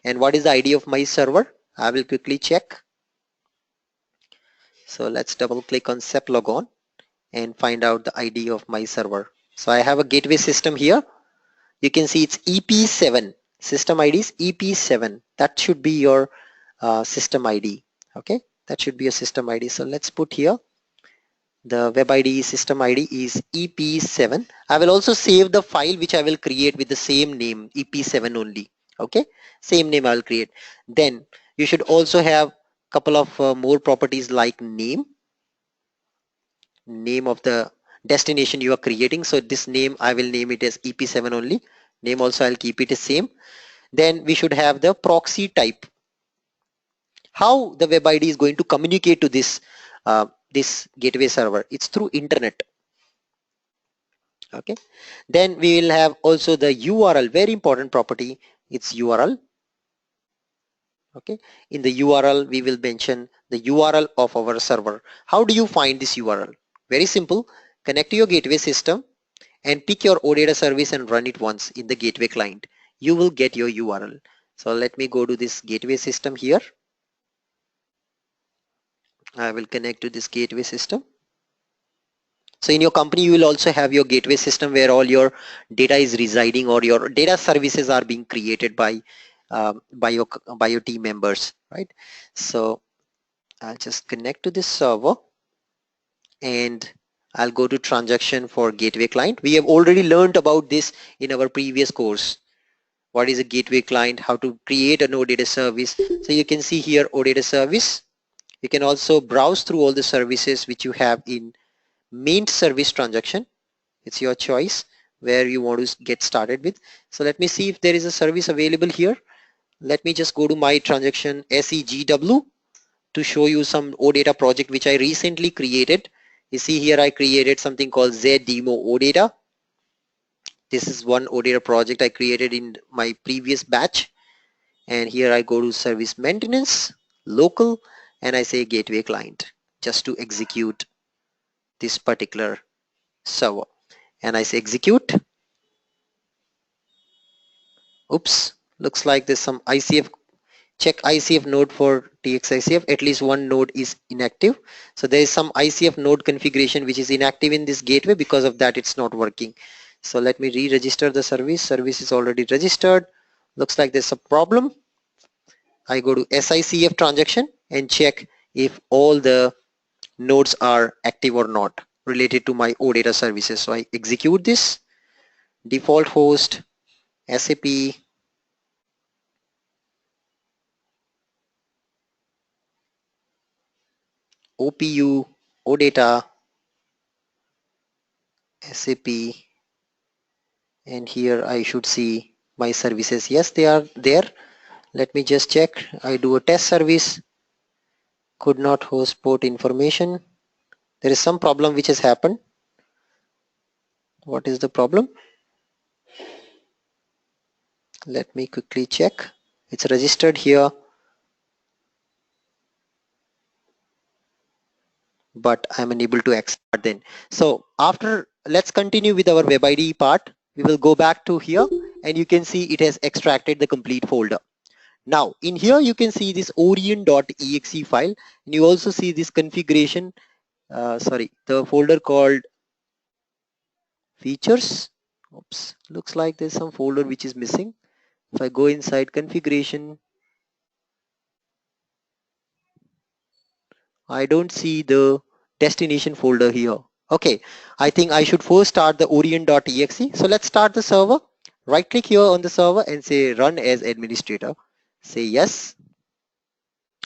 And what is the ID of my server? I will quickly check. So let's double click on SAP logon and find out the ID of my server. So I have a gateway system here. You can see it's EP7. System ID is EP7. That should be your system ID. Okay, that should be a system ID. So let's put here the Web IDE system ID is EP7. I will also save the file which I will create with the same name, EP7 only. Okay, same name I will create. Then you should also have couple of more properties like name of the destination you are creating. So this name I will name it as EP7 only. Name also I'll keep it the same. Then we should have the proxy type. How the Web IDE is going to communicate to this this gateway server? It's through internet. Okay. Then we will have also the URL, very important property. It's URL. Okay. In the URL we will mention the URL of our server. How do you find this URL? Very simple. Connect to your gateway system and pick your OData service and run it once in the gateway client. You will get your URL. So let me go to this gateway system here. I will connect to this gateway system. So in your company, you will also have your gateway system where all your data is residing, or your data services are being created by your team members, right? So I'll just connect to this server and I'll go to transaction for gateway client. We have already learned about this in our previous course. What is a gateway client, how to create an OData service. So you can see here OData service, You can also browse through all the services which you have in main service transaction. It's your choice where you want to get started with. So let me see if there is a service available here. Let me just go to my transaction SEGW to show you some OData project which I recently created. You see here I created something called ZDemo OData. This is one OData project I created in my previous batch. And here I go to service maintenance, local, and I say gateway client just to execute this particular server. And I say execute. Oops, looks like there's some ICF. Check ICF node for TXICF. At least one node is inactive. So there is some ICF node configuration which is inactive in this gateway. Because of that, it's not working. So let me re-register the service. Service is already registered. Looks like there's a problem. I go to SICF transaction and check if all the nodes are active or not related to my OData services. So I execute this. Default host, SAP, OPU, OData, SAP, and here I should see my services. Yes, they are there. Let me just check. I do a test service. Could not host port information. There is some problem which has happened. What is the problem? Let me quickly check. It's registered here, but I'm unable to export then. So after, let's continue with our web IDE part. We will go back to here and you can see it has extracted the complete folder. Now in here you can see this orion.exe file, and you also see this configuration, the folder called features. Oops, looks like there's some folder which is missing. If I go inside configuration, I don't see the destination folder here. Okay, I think I should first start the orion.exe. So let's start the server. Right click here on the server and say run as administrator. Say yes.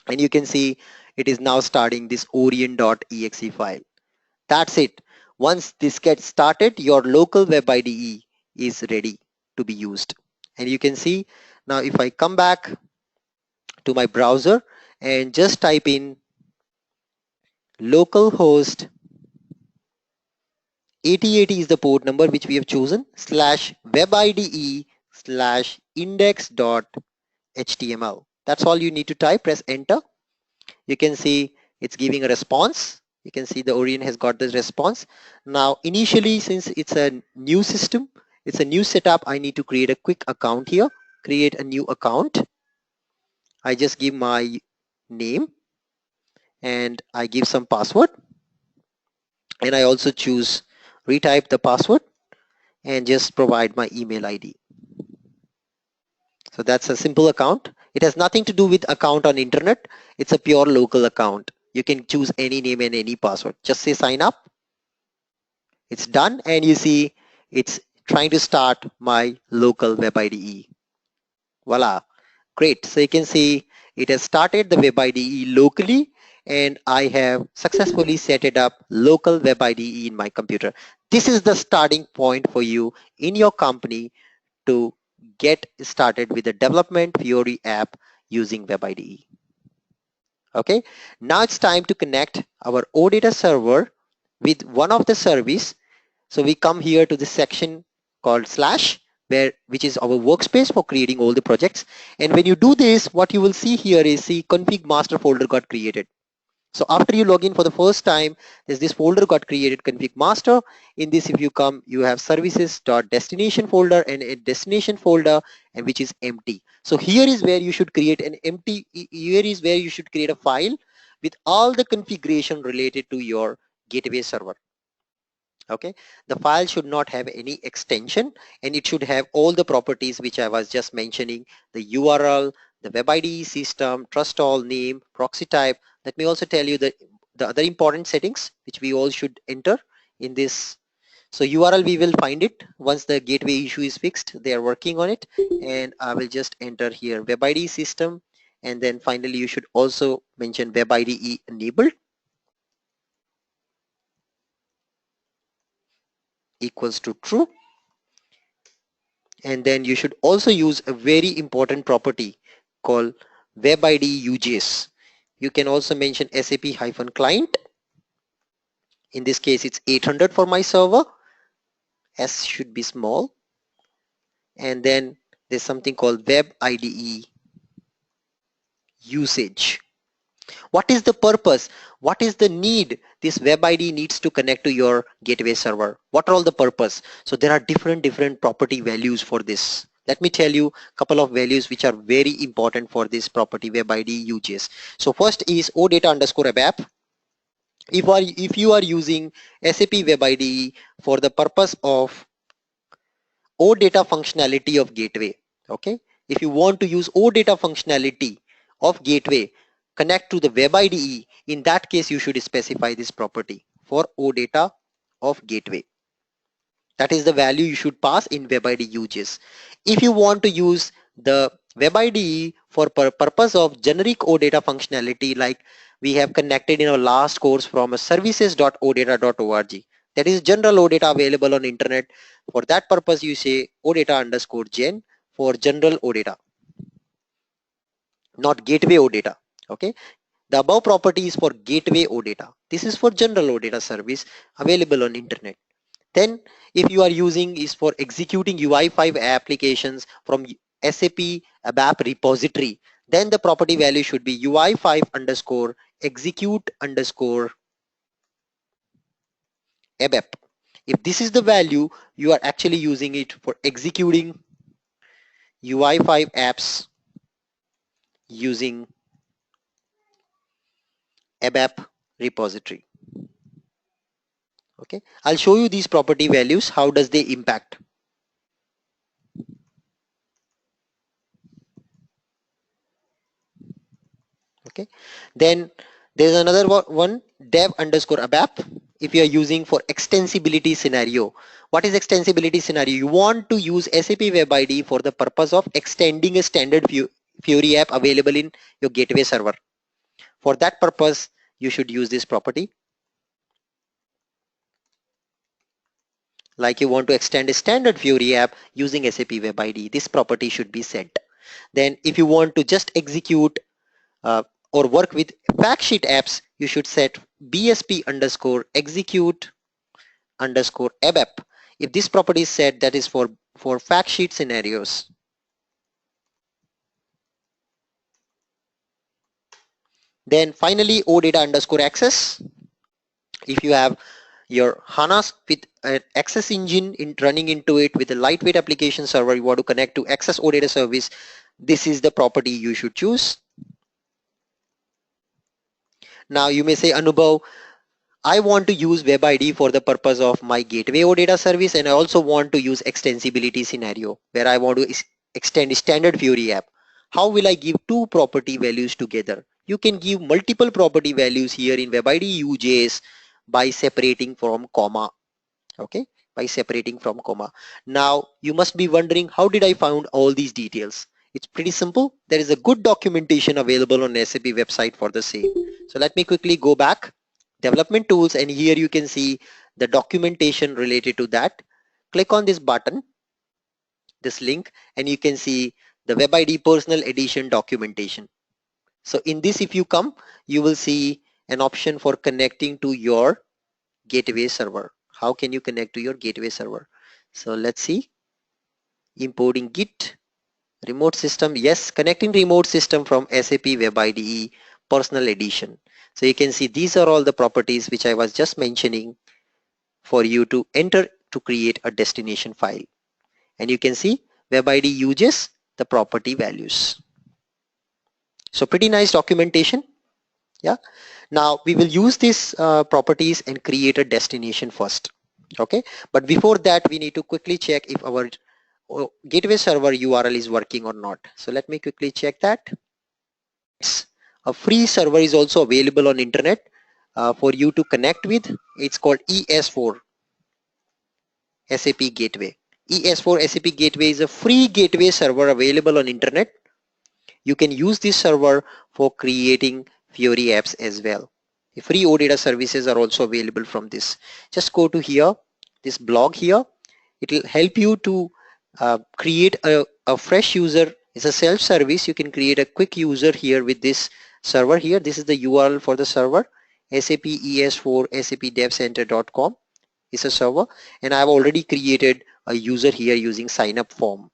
And you can see it is now starting this orion.exe file. That's it. Once this gets started, your local web IDE is ready to be used. And you can see now if I come back to my browser and just type in localhost 8080 is the port number which we have chosen /webide/index.html. That's all you need to type. Press enter. You can see it's giving a response. You can see the Orion has got this response. Now initially, since it's a new system, it's a new setup, I need to create a quick account here. Create a new account. I just give my name and I give some password, and I also choose retype the password and just provide my email ID. So that's a simple account. It has nothing to do with account on internet. It's a pure local account. You can choose any name and any password. Just say sign up. It's done, and you see it's trying to start my local web IDE. Voila. Great. So you can see it has started the web IDE locally, and I have successfully set it up local web IDE in my computer. This is the starting point for you in your company to get started with the development Fiori app using web IDE. Okay, now it's time to connect our OData server with one of the service. So we come here to the section called slash, which is our workspace for creating all the projects. And when you do this, what you will see here is see config master folder got created. So after you log in for the first time, there's this folder got created, config master. In this, if you come, you have services.destination folder and a destination folder, and which is empty. So here is where you should create an empty, here is where you should create a file with all the configuration related to your gateway server. Okay, the file should not have any extension, and it should have all the properties which I was just mentioning: the URL, the web ID, system, trust all, name, proxy type. Let me also tell you the other important settings which we all should enter in this. So URL, we will find it once the gateway issue is fixed. They are working on it, and I will just enter here web ID, system, and then finally you should also mention web IDE enabled equals to true, and then you should also use a very important property called web IDE UJS. You can also mention SAP-client. In this case it's 800 for my server, S should be small, and then there's something called web IDE usage. What is the purpose? What is the need this web ID needs to connect to your gateway server? What are all the purpose? So there are different property values for this. Let me tell you a couple of values which are very important for this property web ID UJS. So first is OData underscore ABAP. If you are using SAP web IDE for the purpose of OData functionality of gateway, okay? If you want to use OData functionality of gateway, connect to the web IDE, in that case you should specify this property for OData of gateway. That is the value you should pass in web IDE uses. If you want to use the web IDE for purpose of generic OData functionality, like we have connected in our last course from a services.odata.org, that is general OData available on internet. For that purpose you say OData underscore gen for general OData, not gateway OData. Okay, the above property is for gateway OData. This is for general OData service available on internet. Then if you are using is for executing UI5 applications from SAP ABAP repository, then the property value should be UI5 underscore execute underscore ABAP. If this is the value, you are actually using it for executing UI5 apps using ABAP repository. Okay, I'll show you these property values. How does they impact? Okay, then there's another one, dev underscore ABAP. If you are using for extensibility scenario. What is extensibility scenario? You want to use SAP Web IDE for the purpose of extending a standard Fiori app available in your gateway server. For that purpose, you should use this property. Like you want to extend a standard Fiori app using SAP Web IDE, this property should be set. Then if you want to just execute or work with fact sheet apps, you should set BSP underscore execute underscore ABAP. If this property is set, that is for fact sheet scenarios. Then finally OData underscore access. If you have your HANA with an access engine running into it with a lightweight application server, you want to connect to access OData service, this is the property you should choose. Now you may say, Anubhav, I want to use web ID for the purpose of my gateway OData service, and I also want to use extensibility scenario where I want to extend standard Fiori app. How will I give two property values together? You can give multiple property values here in web ID UJS by separating from comma. Okay, by separating from comma. Now you must be wondering, how did I find all these details? It's pretty simple. There is a good documentation available on SAP website for the same. So let me quickly go back, development tools, and here you can see the documentation related to that. Click on this button, this link, and you can see the web ID personal edition documentation. So in this, if you come, you will see an option for connecting to your gateway server. How can you connect to your gateway server? So let's see, importing Git, remote system. Yes, connecting remote system from SAP Web IDE personal edition. So you can see these are all the properties which I was just mentioning for you to enter to create a destination file. And you can see Web ID uses the property values. So pretty nice documentation. Yeah. Now we will use these properties and create a destination first. Okay. But before that, we need to quickly check if our gateway server URL is working or not. So let me quickly check that. A free server is also available on internet for you to connect with. It's called ES4 SAP Gateway. ES4 SAP Gateway is a free gateway server available on internet, you can use this server for creating Fiori apps as well. The free OData services are also available from this. Just go to here, this blog here. It will help you to create a fresh user. It's a self-service. You can create a quick user here with this server here. This is the URL for the server, SAP ES4 sapdevcenter.com is a server, and I've already created a user here using sign up form.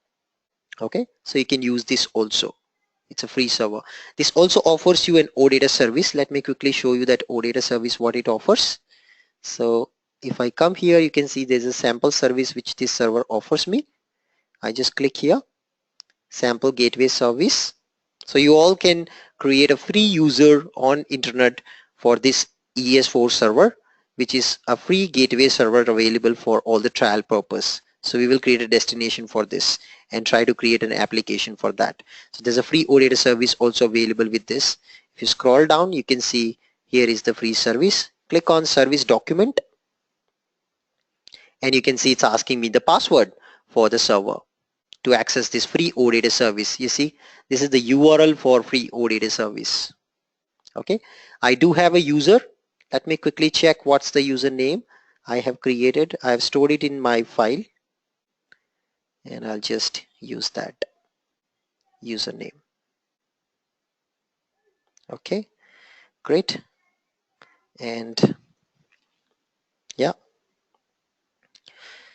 Okay, so you can use this also. It's a free server. This also offers you an OData service. Let me quickly show you that OData service, what it offers. So if I come here, you can see there's a sample service which this server offers me. I just click here, sample gateway service. So you all can create a free user on internet for this ES4 server, which is a free gateway server available for all the trial purpose. So we will create a destination for this and try to create an application for that. So there's a free OData service also available with this. If you scroll down, you can see here is the free service. Click on service document, and you can see it's asking me the password for the server to access this free OData service. You see, this is the URL for free OData service. Okay, I do have a user. Let me quickly check what's the username I have created. I have stored it in my file, and I'll just use that username. Okay, great. And yeah,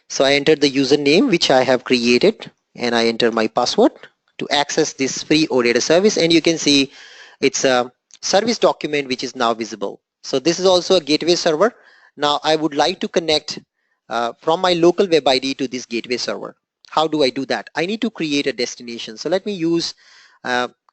so I entered the username which I have created, and I enter my password to access this free OData service, and you can see it's a service document which is now visible. So this is also a gateway server. Now I would like to connect from my local web ID to this gateway server. How do I do that? I need to create a destination. So let me use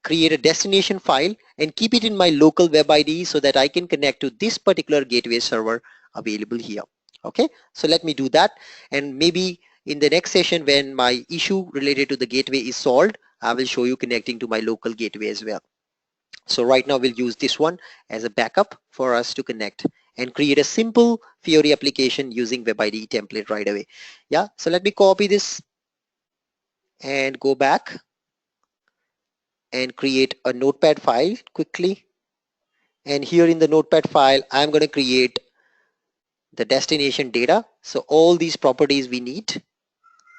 create a destination file and keep it in my local web ID so that I can connect to this particular gateway server available here. Okay, so let me do that, and maybe in the next session when my issue related to the gateway is solved, I will show you connecting to my local gateway as well. So right now we'll use this one as a backup for us to connect and create a simple Fiori application using WebID template right away. Yeah, so let me copy this and go back and create a notepad file quickly. And here in the notepad file, I'm going to create the destination data. So all these properties we need,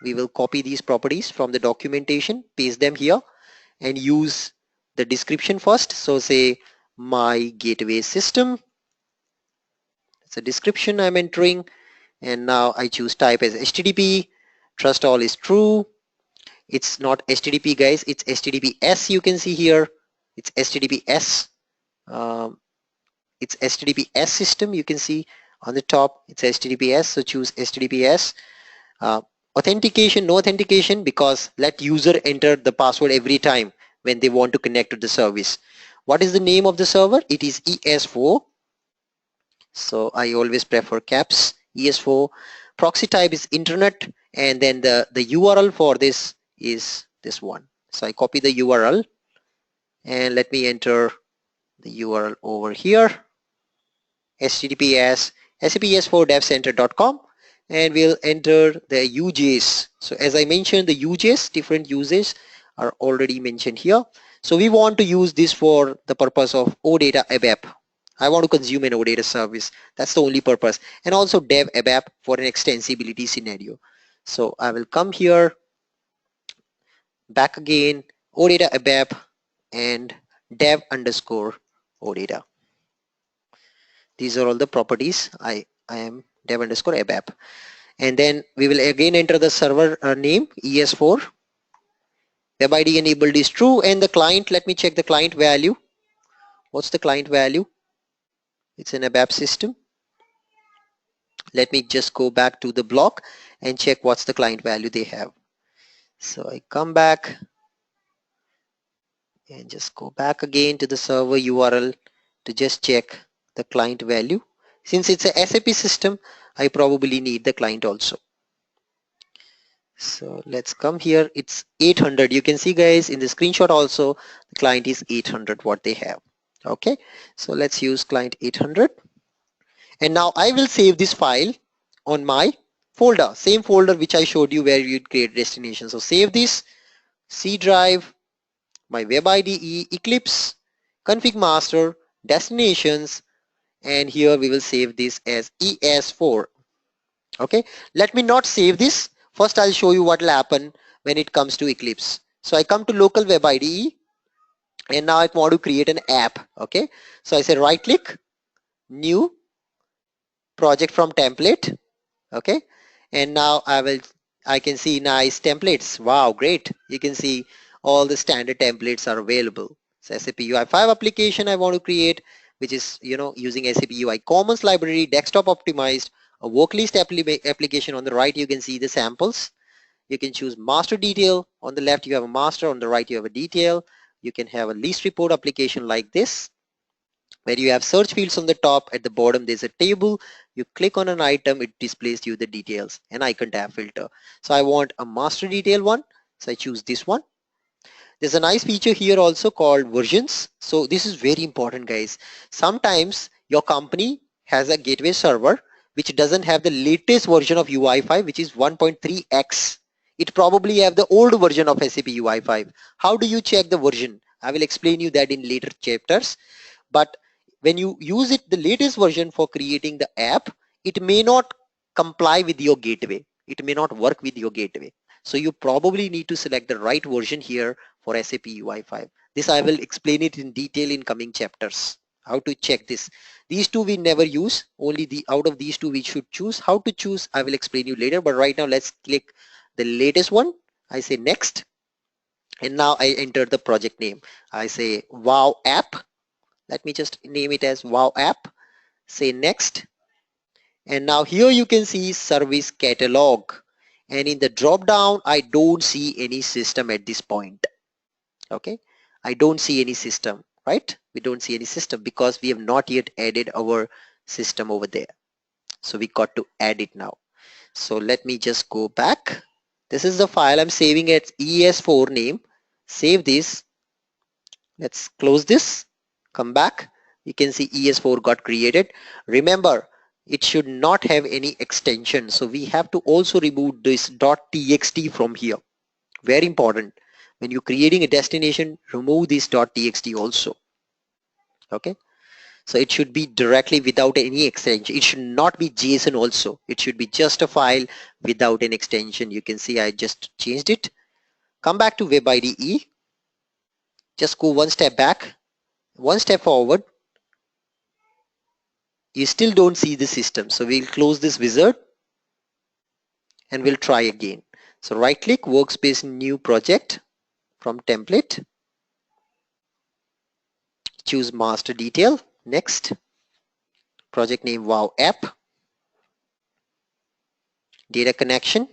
we will copy these properties from the documentation, paste them here, and use the description first. So say my gateway system. It's a description I'm entering, and now I choose type as HTTP. Trust all is true. It's not HTTP, guys. It's HTTPS. You can see here. It's HTTPS. It's HTTPS system. You can see on the top. It's HTTPS. So choose HTTPS. Authentication, no authentication, because let user enter the password every time when they want to connect to the service. What is the name of the server? It is ES4. So I always prefer caps, ES4. Proxy type is internet, and then the URL for this is this one. So I copy the URL, and let me enter the URL over here, https saps4devcenter.com, and we'll enter the UJs. So as I mentioned, the UJs, different uses are already mentioned here. So we want to use this for the purpose of OData ABAP. I want to consume an OData service. That's the only purpose. And also dev ABAP for an extensibility scenario. So I will come here, back again, OData ABAP and dev underscore OData. These are all the properties. I am dev underscore ABAP. And then we will again enter the server name ES4. Web ID enabled is true, and the client, let me check the client value. What's the client value? It's an ABAP system. Let me just go back to the block and check what's the client value they have. So I come back and just go back again to the server URL to just check the client value. Since it's a SAP system, I probably need the client also. So let's come here. It's 800. You can see, guys, in the screenshot also the client is 800 what they have. Okay, so let's use client 800, and now I will save this file on my folder, same folder which I showed you where you'd create destination. So save this, C drive, my web IDE, Eclipse, config master, destinations, and here we will save this as ES4. Okay, let me not save this. First I'll show you what will happen when it comes to Eclipse. So I come to local web IDE and now I want to create an app. Okay, so I say right click, new project from template. Okay, and now I can see nice templates. Wow, great. You can see all the standard templates are available. So SAP UI5 application I want to create, which is using SAP UI Commons library, desktop optimized, a worklist application. On the right you can see the samples. You can choose master detail. On the left you have a master, on the right you have a detail. You can have a list report application like this, where you have search fields on the top. At the bottom there's a table. You click on an item, it displays you the details, and icon tab filter. So I want a master detail one, so I choose this one. There's a nice feature here also called versions. So this is very important, guys. Sometimes your company has a gateway server which doesn't have the latest version of UI5, which is 1.3x. It probably have the old version of SAP UI5. How do you check the version? I will explain you that in later chapters. But when you use it, the latest version for creating the app, it may not comply with your gateway. It may not work with your gateway. So you probably need to select the right version here for SAP UI5. This I will explain it in detail in coming chapters. How to check this. These two we never use. Only out of these two we should choose. How to choose I will explain you later. But right now let's click the latest one. I say next. And now I enter the project name. I say wow app. Let me just name it as wow app. Say next. And now here you can see service catalog. And in the drop down, I don't see any system at this point. Okay, I don't see any system, right? We don't see any system because we have not yet added our system over there. So we got to add it now. So let me just go back. This is the file I'm saving at ES4 name. Save this. Let's close this. Come back. You can see ES4 got created. Remember, it should not have any extension. So we have to also remove this .txt from here. Very important. When you're creating a destination, remove this .txt also. Okay. So it should be directly without any extension. It should not be JSON also. It should be just a file without an extension. You can see I just changed it. Come back to Web IDE. Just go one step back, one step forward. You still don't see the system. So we'll close this wizard and we'll try again. So right click, workspace, new project from template. Choose master detail. Next. Project name wow app. Data connection.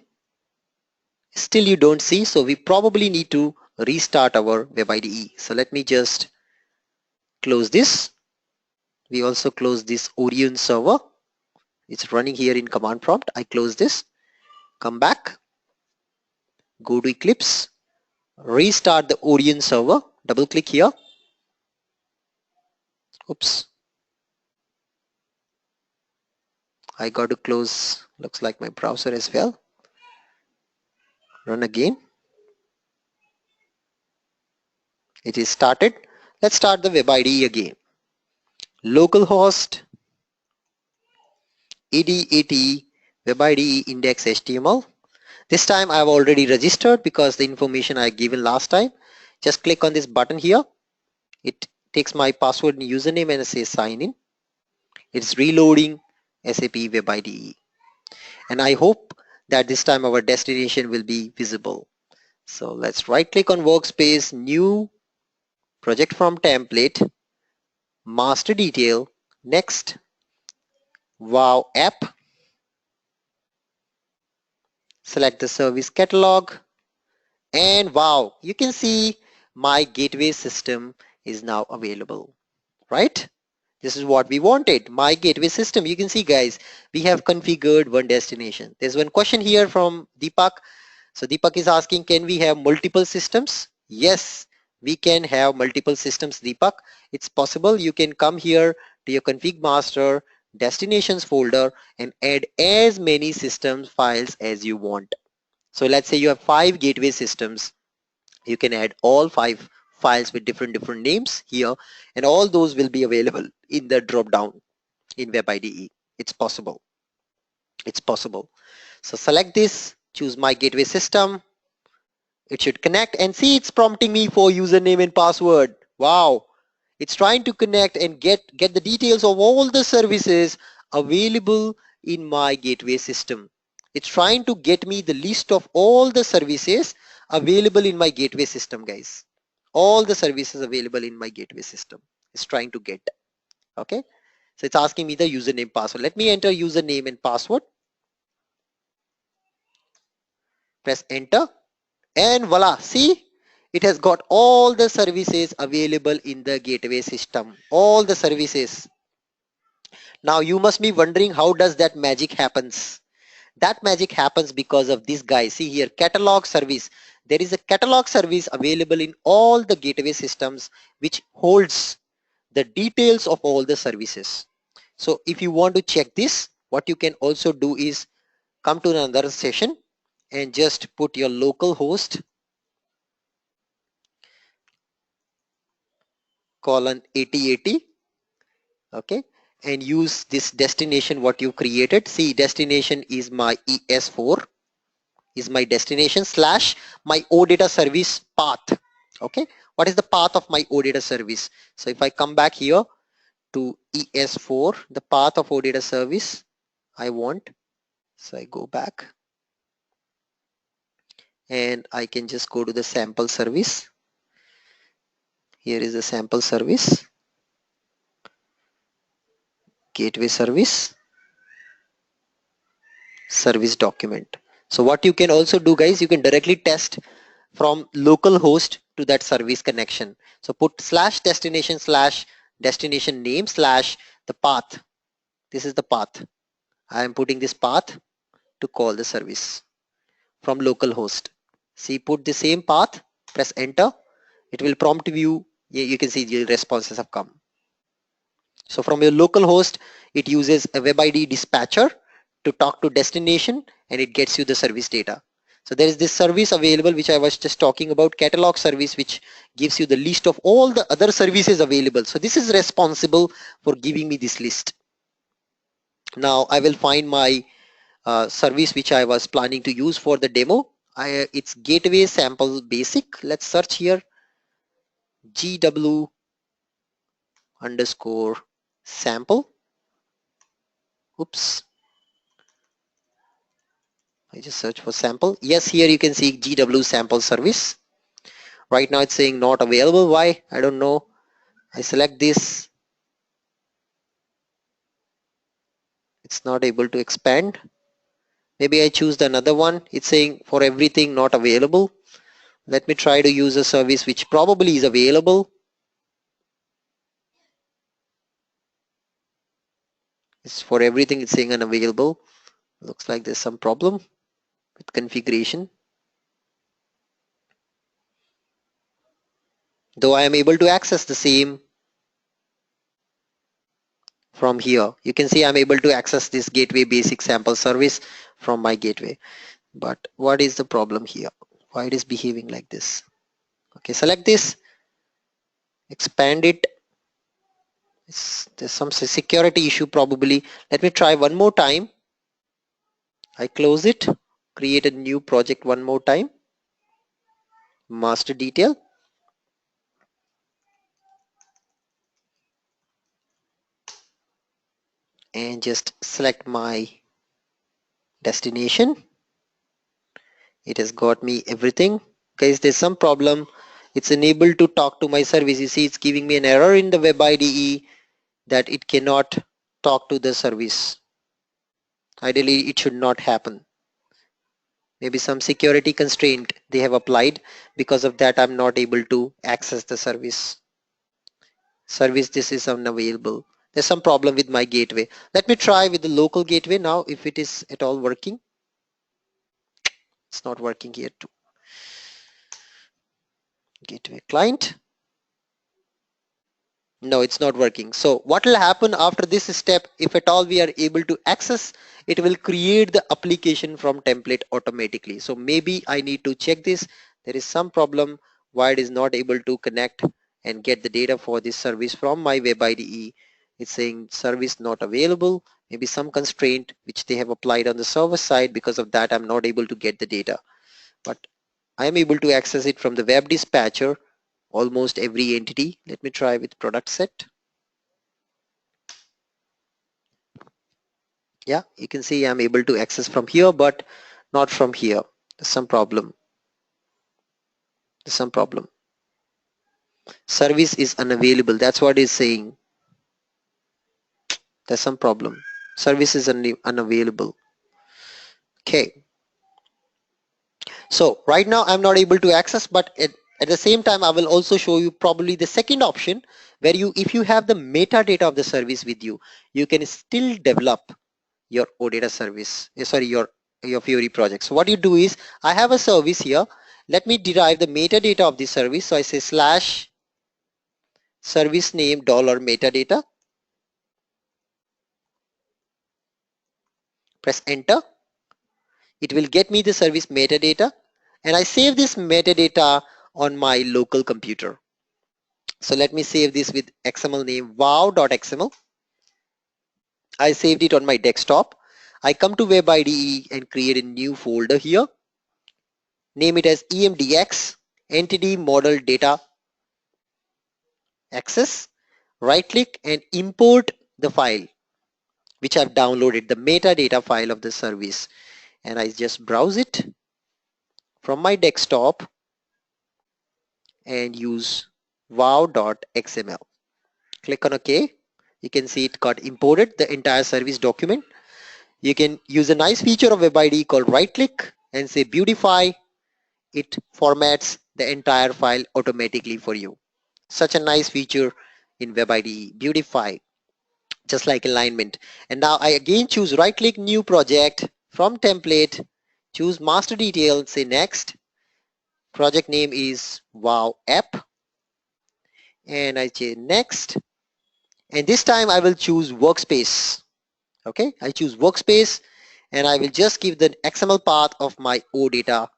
Still you don't see, so we probably need to restart our Web IDE. So let me just close this. We also close this Orion server. It's running here in command prompt. I close this. Come back. Go to Eclipse. Restart the Orion server. Double click here. Oops. I got to close, looks like my browser as well. Run again. It is started. Let's start the Web IDE again. Localhost 8080 Web IDE index HTML. This time I've already registered because the information I given last time. Just click on this button here. It takes my password and username and says sign in. It's reloading SAP Web IDE. And I hope that this time our destination will be visible. So let's right click on workspace, new project from template, master detail, next, wow app, select the service catalog, and wow, you can see my gateway system is now available, right? This is what we wanted, my gateway system. You can see, guys, we have configured one destination. There's one question here from Deepak. So Deepak is asking, can we have multiple systems? Yes, we can have multiple systems, Deepak. It's possible. You can come here to your config master, destinations folder, and add as many systems files as you want. So let's say you have 5 gateway systems. You can add all 5 files with different names here, and all those will be available in the drop down in Web IDE. It's possible. It's possible. So select this, choose my gateway system. It should connect, and see, it's prompting me for username and password. Wow. It's trying to connect and get the details of all the services available in my gateway system. It's trying to get me the list of all the services available in my gateway system, guys. All the services available in my gateway system. It's trying to get. Okay. So it's asking me the username, password. Let me enter username and password. Press enter, and voila, see, it has got all the services available in the gateway system. All the services. Now you must be wondering, how does that magic happens? That magic happens because of this guy. See here, catalog service. There is a catalog service available in all the gateway systems which holds the details of all the services. So if you want to check this, what you can also do is come to another session and just put your local host colon 8080, okay, and use this destination what you created. See, destination is my ES4, is my destination slash my OData service path. Okay, what is the path of my OData service? So if I come back here to ES4, the path of OData service I want, so I go back and I can just go to the sample service. Here is the sample service, gateway service, service document. So what you can also do, guys, you can directly test from local host to that service connection. So put slash destination name slash the path. This is the path. I am putting this path to call the service from local host. See, put the same path, press enter. It will prompt you. You can see the responses have come. So from your local host, it uses a Web IDE dispatcher to talk to destination, and it gets you the service data. So there is this service available which I was just talking about, catalog service, which gives you the list of all the other services available. So this is responsible for giving me this list. Now I will find my service which I was planning to use for the demo. It's gateway sample basic. Let's search here, GW underscore sample. Oops. I just search for sample. Yes, here you can see GW sample service. Right now it's saying not available. Why? I don't know. I select this. It's not able to expand. Maybe I choose another one. It's saying for everything not available. Let me try to use a service which probably is available. It's for everything, it's saying unavailable. Looks like there's some problem with configuration. Though I am able to access the same from here. You can see I'm able to access this gateway basic sample service from my gateway. But what is the problem here? Why it is behaving like this? Okay, select this, expand it. There's some security issue probably. Let me try one more time. I close it, create a new project one more time. Master detail. And just select my destination. It has got me everything. Guys, there's some problem. It's unable to talk to my service. You see, it's giving me an error in the Web IDE that it cannot talk to the service. Ideally, it should not happen. Maybe some security constraint they have applied. Because of that, I'm not able to access the service. This is unavailable. There's some problem with my gateway. Let me try with the local gateway now if it is at all working. It's not working here too. Gateway client. No, it's not working. So what will happen after this step, if at all we are able to access, it will create the application from template automatically. So maybe I need to check this. There is some problem why it is not able to connect and get the data for this service from my web IDE. It's saying service not available, maybe some constraint which they have applied on the server side. Because of that, I'm not able to get the data, but I am able to access it from the web dispatcher, almost every entity. Let me try with product set. Yeah, you can see I'm able to access from here, but not from here. There's some problem. There's some problem. Service is unavailable. That's what it's saying. There's some problem. Service is unavailable. Okay. So right now I'm not able to access, but at the same time, I will also show you probably the second option where if you have the metadata of the service with you, you can still develop your OData service, sorry, your Fiori project. So what you do is, I have a service here. Let me derive the metadata of the service. So I say slash service name dollar metadata. Press enter. It will get me the service metadata, and I save this metadata on my local computer. So let me save this with XML name wow.xml. I saved it on my desktop. I come to web IDE and create a new folder here. Name it as EMDX entity model data access. Right click and import the file which I've downloaded, the metadata file of the service, and I just browse it from my desktop and use wow.xml. Click on OK. You can see it got imported, the entire service document. You can use a nice feature of WebID called right click and say beautify. It formats the entire file automatically for you. Such a nice feature in WebID, beautify, just like alignment. And now I again choose right click new project from template, choose master detail, say next. Project name is wow app, and I say next. And this time I will choose workspace. Okay, I choose workspace, and I will just give the XML path of my OData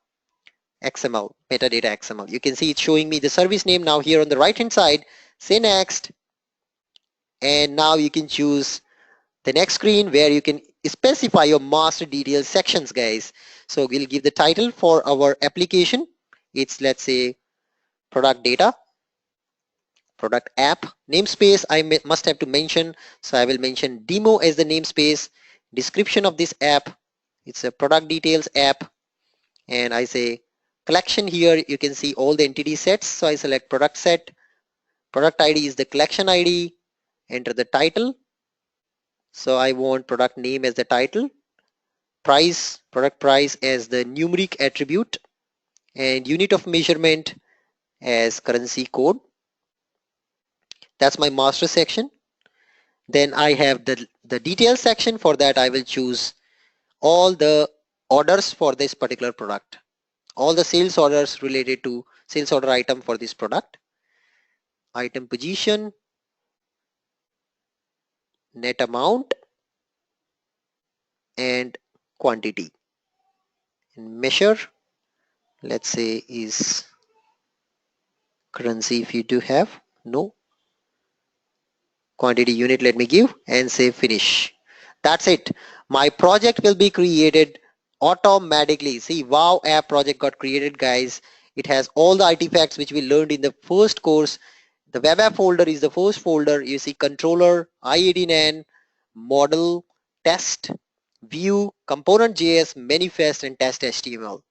XML, metadata XML. You can see it's showing me the service name now here on the right hand side. Say next, and now you can choose the next screen where you can specify your master details sections, guys. So we'll give the title for our application. It's, let's say, product data, product app. Namespace I must have to mention, so I will mention demo as the namespace. Description of this app, it's a product details app, and I say collection. Here you can see all the entity sets, so I select product set. Product ID is the collection ID. Enter the title, so I want product name as the title. Price, product price as the numeric attribute, and unit of measurement as currency code. That's my master section. Then I have the details section. For that I will choose all the orders for this particular product, all the sales orders related to sales order item for this product, item position, net amount, and quantity. And measure, let's say, is currency if you do have. No. Quantity unit let me give, and say finish. That's it. My project will be created automatically. See, wow app project got created, guys. It has all the artifacts which we learned in the first course. The web app folder is the first folder. You see controller, i18n, model, test, view, component.js, manifest, and test HTML.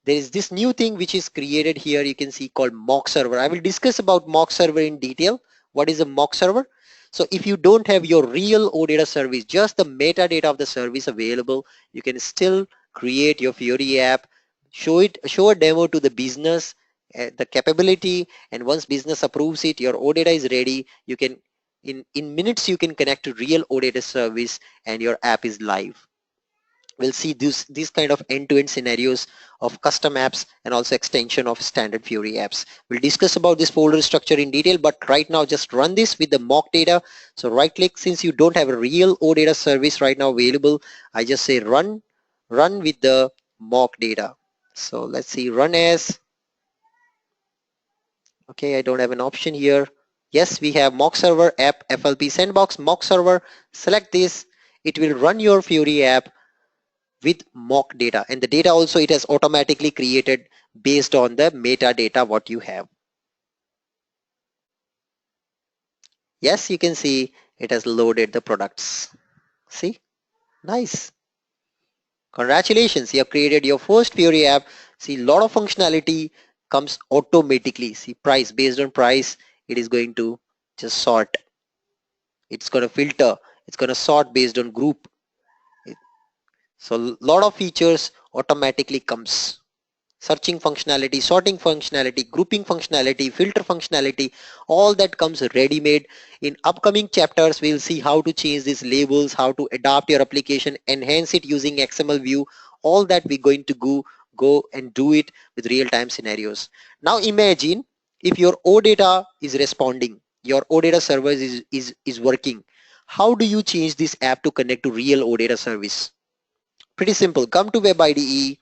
There is this new thing which is created here, you can see, called mock server. I will discuss about mock server in detail. What is a mock server? So if you don't have your real OData service, just the metadata of the service available, you can still create your Fiori app, show a demo to the business, the capability, and once business approves it, your OData is ready. You can, in minutes, you can connect to real OData service and your app is live. We'll see these kind of end-to-end scenarios of custom apps and also extension of standard Fiori apps. We'll discuss about this folder structure in detail, but right now just run this with the mock data. So right click, since you don't have a real OData service right now available, I just say run with the mock data. So let's see, run as Okay, I don't have an option here. Yes, we have mock server app FLP sandbox mock server. Select this. It will run your Fiori app with mock data, and the data also it has automatically created based on the metadata what you have. Yes, you can see it has loaded the products. See, nice. Congratulations, you have created your first Fiori app. See, a lot of functionality comes automatically. See, price, based on price, it is going to just sort. It's going to filter. It's going to sort based on group. So a lot of features automatically comes. Searching functionality, sorting functionality, grouping functionality, filter functionality, all that comes ready-made. In upcoming chapters, we'll see how to change these labels, how to adapt your application, enhance it using XML view. All that we're going to go and do it with real-time scenarios. Now imagine if your OData is responding, your OData service is working. How do you change this app to connect to real OData service? Pretty simple. Come to Web IDE,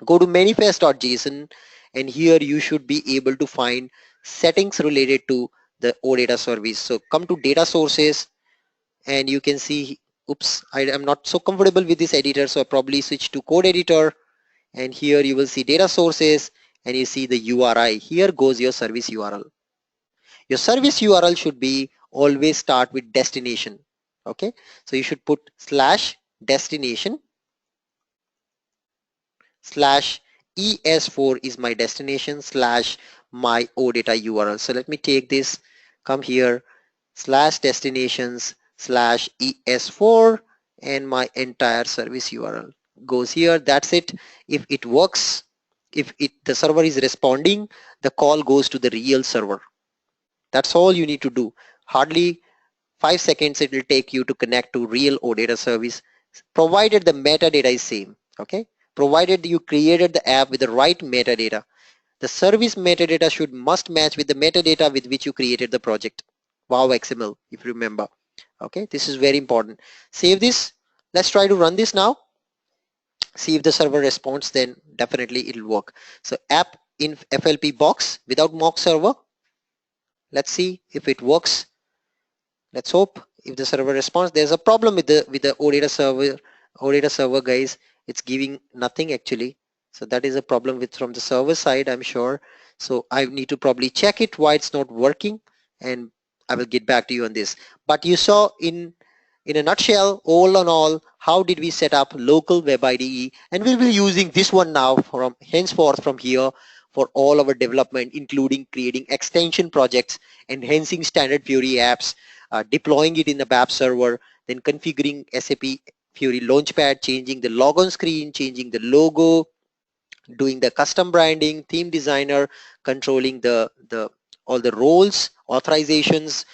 go to manifest.json, and here you should be able to find settings related to the OData service. So come to data sources, and you can see, oops, I am not so comfortable with this editor, so I probably switch to code editor, and here you will see data sources, and you see the URI. Here goes your service URL. Your service URL should be always start with destination. Okay, so you should put slash destination slash ES4 is my destination slash my OData URL. So let me take this, come here, slash destinations slash ES4, and my entire service URL goes here. That's it. If it works, if the server is responding, the call goes to the real server. That's all you need to do. Hardly 5 seconds it will take you to connect to real OData service, provided the metadata is same. Okay, provided you created the app with the right metadata. The service metadata should must match with the metadata with which you created the project. Wow XML, if you remember. Okay, this is very important. Save this. Let's try to run this now. See if the server responds, then definitely it'll work. So app in FLP box without mock server. Let's see if it works. Let's hope if the server responds. There's a problem with the OData server guys. It's giving nothing actually. So that is a problem with from the server side, I'm sure. So I need to probably check it why it's not working, and I will get back to you on this. But you saw in a nutshell, all in all, how did we set up local web IDE, and we'll be using this one now from henceforth from here for all our development, including creating extension projects, enhancing standard Fiori apps, deploying it in the BAP server, then configuring SAP Fiori Launchpad, changing the logon screen, changing the logo, doing the custom branding, theme designer, controlling the all the roles, authorizations,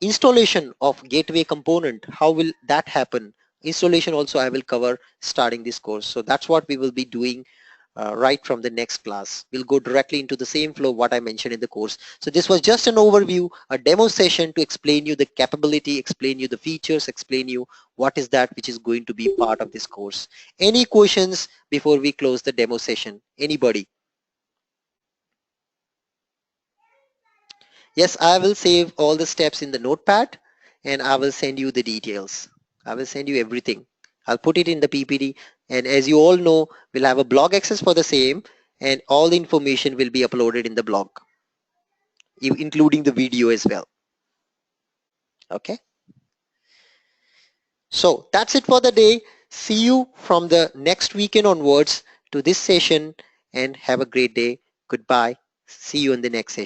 installation of gateway component. How will that happen? Installation also I will cover starting this course. So that's what we will be doing right from the next class. We'll go directly into the same flow what I mentioned in the course. So this was just an overview, a demo session to explain you the capability, explain you the features, explain you what is that which is going to be part of this course. Any questions before we close the demo session? Anybody? Yes, I will save all the steps in the notepad, and I will send you the details. I will send you everything. I'll put it in the PPT, and as you all know, we'll have a blog access for the same, and all the information will be uploaded in the blog, including the video as well. Okay. So that's it for the day. See you from the next weekend onwards to this session, and have a great day. Goodbye. See you in the next session.